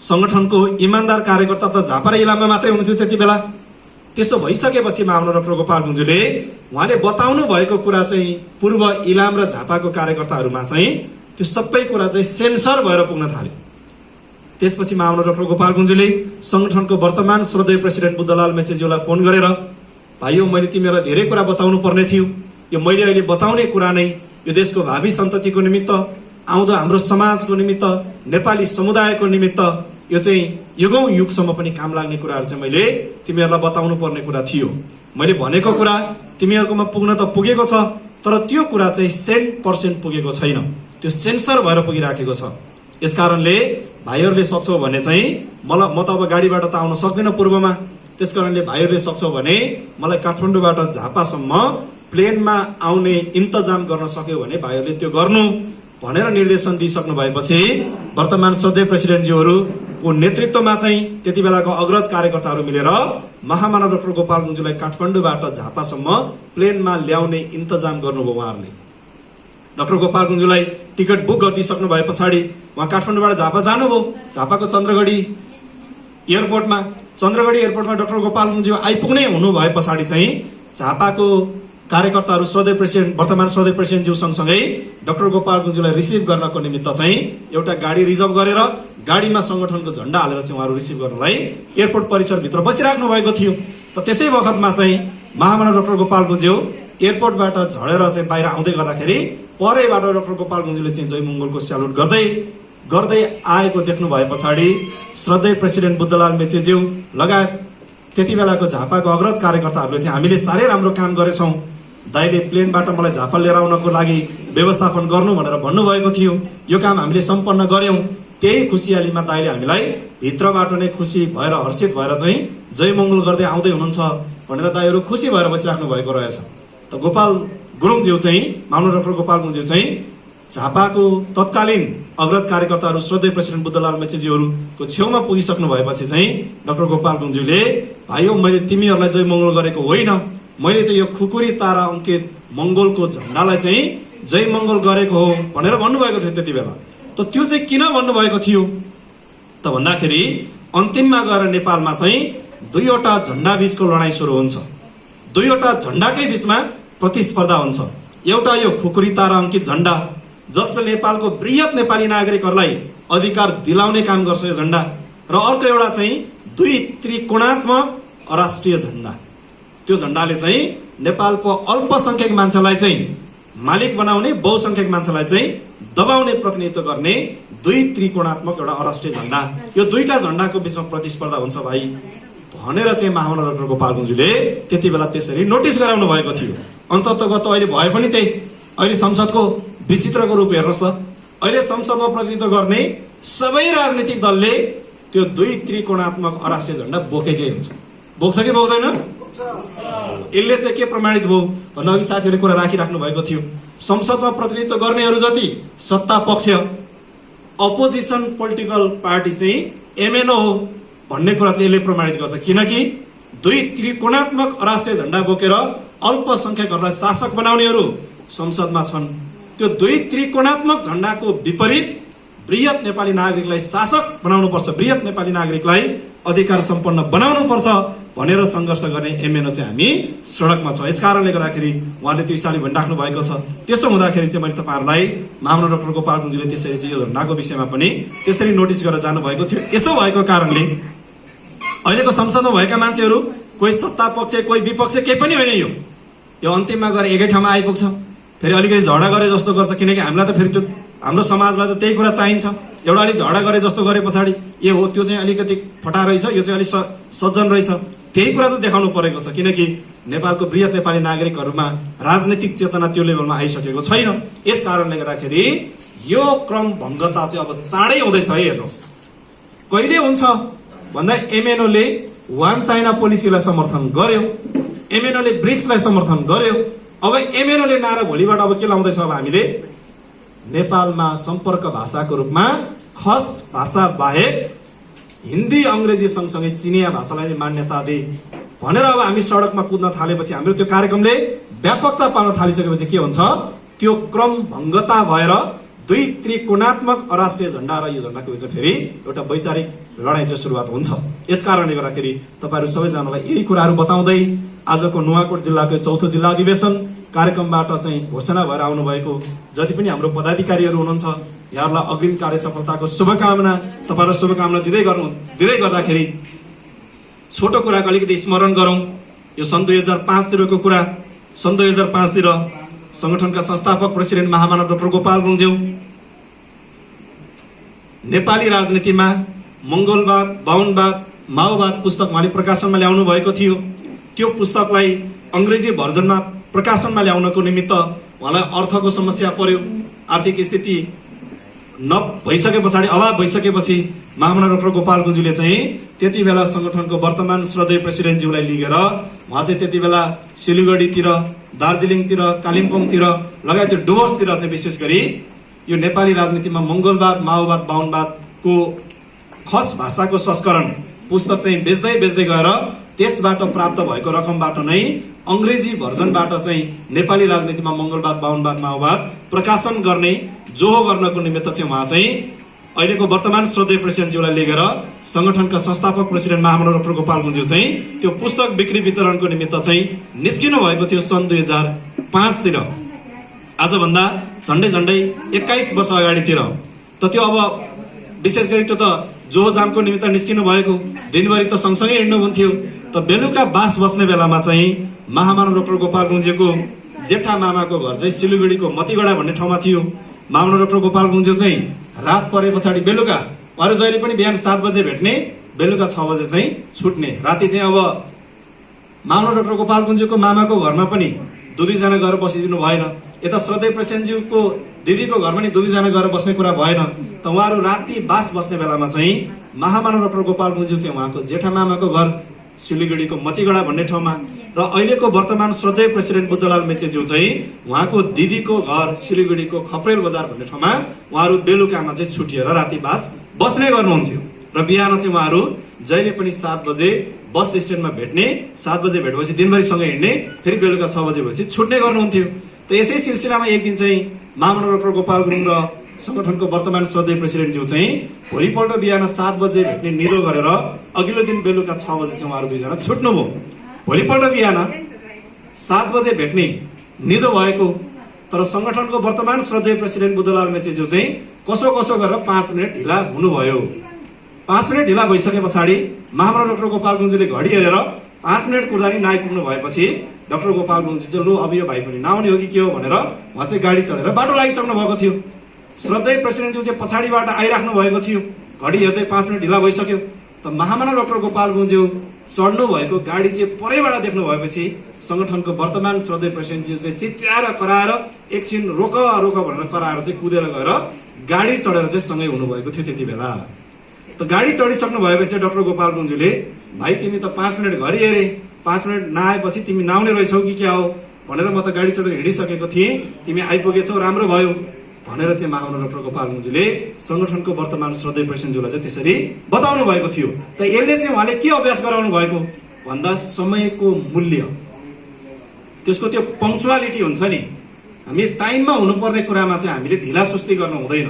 सङ्गठनको इमान्दार कार्यकर्ता त झापा र इलाममा मात्रै हुनुहुन्थ्यो त्यति बेला। त्यसो भइसकेपछि महामानव डाक्टर गोपाल गुरुङज्यूले उहाँले बताउनु भएको कुरा चाहिँ पूर्व इलाम र झापाको कार्यकर्ताहरूमा चाहिँ त्यो सबै कुरा चाहिँ सेन्सर भएर पुग्न थाल्यो। त्यसपछि महामानव डाक्टर गोपाल गुरुङज्यूले सङ्गठनको वर्तमान श्रद्धेय प्रेसिडेन्ट बुद्धलाल मेचेज्यूलाई फोन गरेर, भाइ मैले तिमीहरूलाई धेरै कुरा बताउनु पर्ने थियो, यो मैले अहिले बताउने कुरा नै यो देशको भावी सन्ततिको निमित्त, आउँदो हाम्रो समाजको निमित्त, नेपाली समुदायको निमित्त यो चाहिँ युगौं युगसम्म पनि काम लाग्ने कुराहरू चाहिँ मैले तिमीहरूलाई बताउनु पर्ने कुरा थियो। मैले भनेको कुरा तिमीहरूकोमा पुग्न त पुगेको छ, तर त्यो कुरा चाहिँ 100% पुगेको छैन, त्यो सेन्सर भएर पुगिराखेको छ। यसकारणले भाइहरूले सक्छौ भने चाहिँ म त अब गाडीबाट त आउन सक्दिनँ पूर्वमा, त्यसकारणले भाइहरूले सक्छौ भने मलाई काठमाडौँबाट झापासम्म प्लेनमा आउने इन्तजाम गर्न सक्यो भने भाइहरूले त्यो गर्नु भनेर निर्देशन दिइसक्नु भएपछि वर्तमान श्रद्धेय प्रेसिडेन्टज्यूहरूको नेतृत्वमा चाहिँ त्यति बेलाको अग्रज कार्यकर्ताहरू मिलेर महामानव डाक्टर गोपाल गुरुङज्यूलाई काठमाडौँबाट झापासम्म प्लेनमा ल्याउने इन्तजाम गर्नुभयो। उहाँहरूले डाक्टर गोपाल गुरुङज्यूलाई टिकट बुक गरिदिइसक्नु भए पछाडि उहाँ काठमाडौँबाट झापा जानुभयो। झापाको चन्द्रगढी एयरपोर्टमा डाक्टर गोपाल गुरुङज्यू आइपुग्ने हुनु भए पछाडि चाहिँ झापाको कार्यकर्ताहरू श्रद्धेय प्रेसिडेन्ट वर्तमान श्रद्धेय प्रेसिडेन्टज्यू सँगसँगै डाक्टर गोपाल गुरुङज्यूलाई रिसिभ गर्नको निमित्त चाहिँ एउटा गाडी रिजर्भ गरेर गाडीमा सङ्गठनको झण्डा हालेर चाहिँ उहाँहरू रिसिभ गर्नलाई एयरपोर्ट परिसरभित्र बसिराख्नु भएको थियो। त त्यसै वखतमा चाहिँ महामानव डाक्टर गोपाल गुरुङज्यू एयरपोर्टबाट झरेर चाहिँ बाहिर आउँदै गर्दाखेरि परैबाट डाक्टर गोपाल गुरुङज्यूले चाहिँ जय मङ्गलको स्यालुट गर्दै आएको देख्नु भए पछाडि श्रद्धेय प्रेसिडेन्ट बुद्धलाल मेचेज्यू लगायत त्यति बेलाको झापाको अग्रज कार्यकर्ताहरूले चाहिँ हामीले साह्रै राम्रो काम गरेछौँ, दाइले प्लेनबाट मलाई झापा लिएर आउनको लागि व्यवस्थापन गर्नु भनेर भन्नुभएको थियो, यो काम हामीले सम्पन्न गर्यौं। त्यही खुसियालीमा दाइले हामीलाई भित्रबाट नै खुसी भएर हर्षित भएर चाहिँ जय मङ्गल गर्दै आउँदै हुनुहुन्छ भनेर दाइहरू खुसी भएर बसिराख्नु भएको रहेछ। त गोपाल गुरुङज्यू चाहिँ, मानव डाक्टर गोपाल गुरुङज्यू चाहिँ झापाको तत्कालीन अग्रज कार्यकर्ताहरू श्रद्धेय प्रेसिडेन्ट बुद्धलाल मेचेजीहरूको छेउमा पुगिसक्नु भएपछि चाहिँ डाक्टर गोपाल गुरुङज्यूले, भाइयो मैले तिमीहरूलाई जय मङ्गल गरेको होइन, मैले त यो खुकुरी तारा अङ्कित मङ्गोलको झन्डालाई चाहिँ जय मङ्गल गरेको हो भनेर भन्नुभएको थियो त्यति बेला। त त्यो चाहिँ किन भन्नुभएको थियो त भन्दाखेरि अन्तिममा गएर नेपालमा चाहिँ दुईवटा झन्डा बीचको लडाईँ सुरु हुन्छ, दुईवटा झन्डाकै बीचमा प्रतिस्पर्धा हुन्छ। एउटा यो खुकुरी तारा अङ्कित झन्डा जसले नेपालको वृहत नेपाली नागरिकहरूलाई अधिकार दिलाउने काम गर्छ यो झन्डा, र अर्को एउटा चाहिँ दुई त्रिकोणात्मक अराष्ट्रिय झन्डा। त्यो झन्डाले चाहिँ नेपालको अल्पसंख्यक मान्छेलाई चाहिँ मालिक बनाउने, बहुसंख्यक मान्छेलाई चाहिँ दबाउने प्रतिनिधित्व गर्ने दुई त्रिकोणात्मक एउटा अराष्ट्रिय झन्डा, यो दुईटा झन्डाको बीचमा प्रतिस्पर्धा हुन्छ भाइ भनेर चाहिँ महामना डाक्टर गोपाल गुरुङज्यूले त्यति बेला त्यसरी नोटिस गराउनु भएको थियो। अन्ततगत अहिले भए पनि त्यही, अहिले संसदको विचित्रको रूप हेर्नुहोस् त, अहिले संसदमा प्रतिनिधित्व गर्ने सबै राजनीतिक दलले त्यो दुई त्रिकोणात्मक अराष्ट्रिय झन्डा बोकेकै हुन्छ। बोक्छ कि बोक्दैन? यसले चाहिँ के प्रमाणित भयो भन्दा अघि साथीहरूले कुरा राखिराख्नु भएको थियो, संसदमा प्रतिनिधित्व गर्नेहरू जति सत्ता पक्ष अपोजिसन पोलिटिकल पार्टी चाहिँ एमएनओ हो भन्ने कुरा चाहिँ यसले प्रमाणित गर्छ। किनकि दुई त्रिकोणात्मक अराष्ट्रिय झन्डा बोकेर अल्पसंख्यकहरूलाई शासक बनाउनेहरू संसदमा छन्। त्यो दुई त्रिकोणात्मक झन्डाको विपरीत वृहत नेपाली नागरिकलाई शासक बनाउनु पर्छ, वृहत नेपाली नागरिकलाई अधिकार सम्पन्न बनाउनु पर्छ भनेर सङ्घर्ष गर्ने एमएनओ चाहिँ हामी सडकमा छ। यस कारणले गर्दाखेरि उहाँले त्यो हिसाबले भनिराख्नु भएको छ। त्यसो हुँदाखेरि चाहिँ मैले तपाईँहरूलाई महामना डाक्टर गोपाल गुरुङज्यूले त्यसरी चाहिँ यो झन्डाको विषयमा पनि त्यसरी नोटिस गरेर जानुभएको थियो। यसो भएको कारणले अहिलेको संसदमा भएका मान्छेहरू कोही सत्ता पक्ष कोही विपक्ष केही पनि होइन, यो अन्तिममा गएर एकै ठाउँमा आइपुग्छ, फेरि अलिकति झगडा गरे जस्तो गर्छ। किनकि हामीलाई त फेरि त्यो हाम्रो समाजलाई त त्यही कुरा चाहिन्छ, एउटा अलिक झगडा गरे जस्तो गरे पछाडि ए हो त्यो चाहिँ अलिकति फटा रहेछ, यो चाहिँ अलिक सज्जन रहेछ, त्यही कुरा त देखाउनु परेको छ। किनकि नेपालको वृहत नेपाली नागरिकहरूमा राजनीतिक चेतना त्यो लेभलमा आइसकेको छैन। यस कारणले गर्दाखेरि यो क्रम भङ्गता चाहिँ अब चाँडै हुँदैछ है। हेर्नुहोस् कहिले हुन्छ भन्दा एमएनओले वान चाइना पोलिसीलाई समर्थन गर्यो, एमएनओले ब्रिक्सलाई समर्थन गर्यो। अब एमएनओले नारा भोलिबाट अब के लाउँदैछ, अब हामीले नेपालमा सम्पर्क भाषाको रूपमा खस भाषा बाहेक हिन्दी अंग्रेजी सँगसँगै चिनिया भाषालाई नै मान्यता दे भनेर अब हामी सडकमा कुद्न थालेपछि हाम्रो त्यो कार्यक्रमले व्यापकता पाउन थालिसकेपछि के हुन्छ, त्यो क्रम भङ्गता भएर दुई त्रिकोणात्मक अराष्ट्रिय झन्डा र यो झन्डाको बीचमा फेरि एउटा वैचारिक लडाईँ चाहिँ सुरुवात हुन्छ। यस कारणले गर्दाखेरि तपाईँहरू सबैजनालाई यही कुराहरू बताउँदै आजको नुवाकोट जिल्लाको चौथो जिल्ला अधिवेशन कार्यक्रमबाट चाहिँ घोषणा भएर आउनुभएको जति पनि हाम्रो पदाधिकारीहरू हुनुहुन्छ यहाँहरूलाई अग्रिम कार्य सफलताको शुभकामना, तपाईँहरूलाई शुभकामना दिँदै गर्दाखेरि छोटो कुराको अलिकति स्मरण गरौँ। यो सन् 2005 तिरको कुरा, सन् 2005 तिर संगठनका संस्थापक प्रेसिडेन्ट महामानव डाक्टर गोपाल गुरुङज्यू नेपाली राजनीतिमा मंगोलवाद, बाहुनवाद, माओवाद पुस्तक उहाँले प्रकाशनमा ल्याउनु भएको थियो। त्यो पुस्तकलाई अंग्रेजी भर्जनमा प्रकाशनमा ल्याउनको निमित्त उहाँलाई अर्थको समस्या पर्यो, आर्थिक स्थिति भइसके पछाडि अभाव भइसकेपछि महामना डाक्टर गोपाल गुरुङज्यूले चाहिँ त्यति बेला संगठनको वर्तमान श्रद्धेय प्रेसिडेन्टज्यूलाई लिएर उहाँ चाहिँ त्यति बेला सिलगढीतिर, दार्जिलिङतिर, कालिम्पोङतिर लगायत त्यो डुवर्सतिर चाहिँ विशेष गरी यो नेपाली राजनीतिमा मंगोलवाद, माओवाद, बाहुनवादको खस भाषाको संस्करण पुस्तक चाहिँ बेच्दै गएर त्यसबाट प्राप्त भएको रकमबाट नै अंग्रेजी भर्जनबाट चाहिँ नेपाली राजनीतिमा मंगोलवाद, बाहुनवाद, माओवाद प्रकाशन गर्ने जोहो गर्नको निमित्त चाहिँ उहाँ चाहिँ अहिलेको वर्तमान श्रद्धेय प्रेसिडेन्टज्यूलाई लिएर संगठनका संस्थापक प्रेसिडेन्ट महामना डाक्टर गोपाल गुरुङज्यू चाहिँ त्यो पुस्तक बिक्री वितरणको निमित्त चाहिँ निस्किनु भएको थियो सन् 2005 तिर। आजभन्दा झन्डै 21 वर्ष अगाडितिर त त्यो अब विशेष गरी त्यो त जोहो जामको निमित्त निस्किनु भएको, दिनभरि त सँगसँगै हिँड्नु हुन्थ्यो। त बेलुका बास बस्ने बेलामा चाहिँ महामना डाक्टर गोपाल गुरुङज्यूको जेठा मामाको घर चाहिँ सिलगढीको मतिगढा भन्ने ठाउँमा थियो। महामना डाक्टर गोपाल गुरुङज्यू चाहिँ रात परे पछाडि बेलुका अरू जहिले पनि बिहान 7 बजे भेट्ने बेलुका 6 बजे चाहिँ छुट्ने। राति चाहिँ अब मामला डाक्टर गोपाल कुञ्ज्यूको मामाको घरमा पनि 2-2 गएर बसिदिनु भएन, यता श्रद्धेय प्रेसिडेन्टज्यूको दिदीको घरमा नि 2-2 गएर बस्ने कुरा भएन। त उहाँहरू राति बास बस्ने बेलामा चाहिँ महामानव डाक्टर गोपाल कुञ्ज्यू चाहिँ उहाँको जेठा मामाको घर सिलगढीको मतिगढा भन्ने ठाउँमा र अहिलेको वर्तमान श्रद्धेय प्रेसिडेन्ट बुद्धलाल मेचेज्यू चाहिँ उहाँको दिदीको घर सिलगढीको खप्रेल बजार भन्ने ठाउँमा उहाँहरू बेलुकामा चाहिँ छुटिएर राति बास बस्ने गर्नुहुन्थ्यो र बिहान चाहिँ उहाँहरू जहिले पनि 7 बजे बस स्ट्यान्डमा भेट्ने, 7 बजे भेटेपछि दिनभरि सँगै हिँड्ने, फेरि बेलुका 6 बजे भएपछि छुट्ने गर्नुहुन्थ्यो। त यसै सिलसिलामा एक दिन चाहिँ महामानव डाक्टर गोपाल गुरुङ र संगठनको वर्तमान श्रद्धेय प्रेसिडेन्टज्यू चाहिँ भोलिपल्ट बिहान 7 बजे भेट्ने निदो गरेर अघिल्लो दिन बेलुका 6 बजे चाहिँ उहाँहरू 2 जना छुट्नुभयो। भोलिपल्ट बिहान 7 बजे भेट्ने निदो भएको, तर संगठनको वर्तमान श्रद्धेय प्रेसिडेन्ट बुद्धलाल मेचेज्यू चाहिँ कसो कसो गरेर 5 मिनट ढिला हुनुभयो। 5 मिनट ढिला भइसके पछाडि महामानव डाक्टर गोपाल गुरुङज्यूले घडी हेरेर 5 मिनट कुर्दा नि नआइपुग्नु भएपछि डाक्टर गोपाल गुरुङज्यू चाहिँ लु अब यो भाइ पनि नआउने हो कि के हो भनेर उहाँ चाहिँ गाडी चढेर बाटो लागिसक्नु भएको थियो। श्रद्धेय प्रेसिडेन्टज्यू चाहिँ पछाडिबाट आइराख्नु भएको थियो, घडी हेर्दै 5 मिनट ढिला भइसक्यो। त महामानव डाक्टर गोपाल गुरुङज्यू चढ्नु भएको गाडी चाहिँ परैबाट देख्नु भएपछि संगठनको वर्तमान श्रद्धेय प्रेसिडेन्टज्यू चाहिँ चिच्याएर कराएर एकछिन रोक रोक भनेर कराएर चाहिँ कुदेर गएर गाडी चढेर चाहिँ सँगै हुनुभएको थियो त्यति बेला। त गाडी चढिसक्नु भएपछि डाक्टर गोपाल गुरुङज्यूले भाइ तिमी त 5 मिनट घरि हेरे, 5 मिनट नआएपछि तिमी नआउने रहेछौ कि क्या हो भनेर म त गाडी चढेर हिँडिसकेको थिएँ, तिमी आइपुगेछौ राम्रो भयो भनेर चाहिँ महामानव डाक्टर गोपाल गुरुङज्यूले संगठनको वर्तमान श्रद्धेय प्रेसिडेन्टज्यूलाई चाहिँ त्यसरी बताउनु भएको थियो। त यसले चाहिँ उहाँले के अभ्यास गराउनु भएको भन्दा समयको मूल्य, त्यसको त्यो पङ्क्चुअलिटी हुन्छ नि, हामी टाइममा हुनुपर्ने कुरामा चाहिँ हामीले ढिला सुस्ती गर्नु हुँदैन।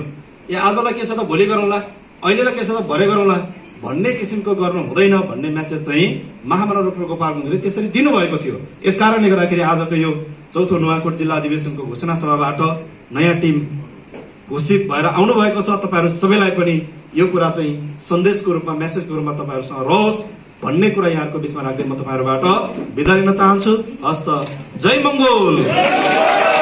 ए आजलाई के छ त भोलि गरौँला, अहिलेलाई के छ त भरे गरौँला भन्ने किसिमको गर्नु हुँदैन भन्ने मेसेज चाहिँ महामानव डाक्टर गोपाल गुरुङले त्यसरी दिनुभएको थियो। यस कारणले गर्दाखेरि आजको यो 4थो नुवाकोट जिल्ला अधिवेशनको घोषणा सभाबाट नयाँ टिम घोषित भएर आउनु भएको छ। तपाईँहरू सबैलाई पनि यो कुरा चाहिँ सन्देशको रूपमा, मेसेजको रूपमा तपाईँहरूसँग रहोस् भन्ने कुरा यहाँको बिचमा राख्दै म तपाईँहरूबाट बिदा लिन चाहन्छु। हस्त जय मङ्गोल।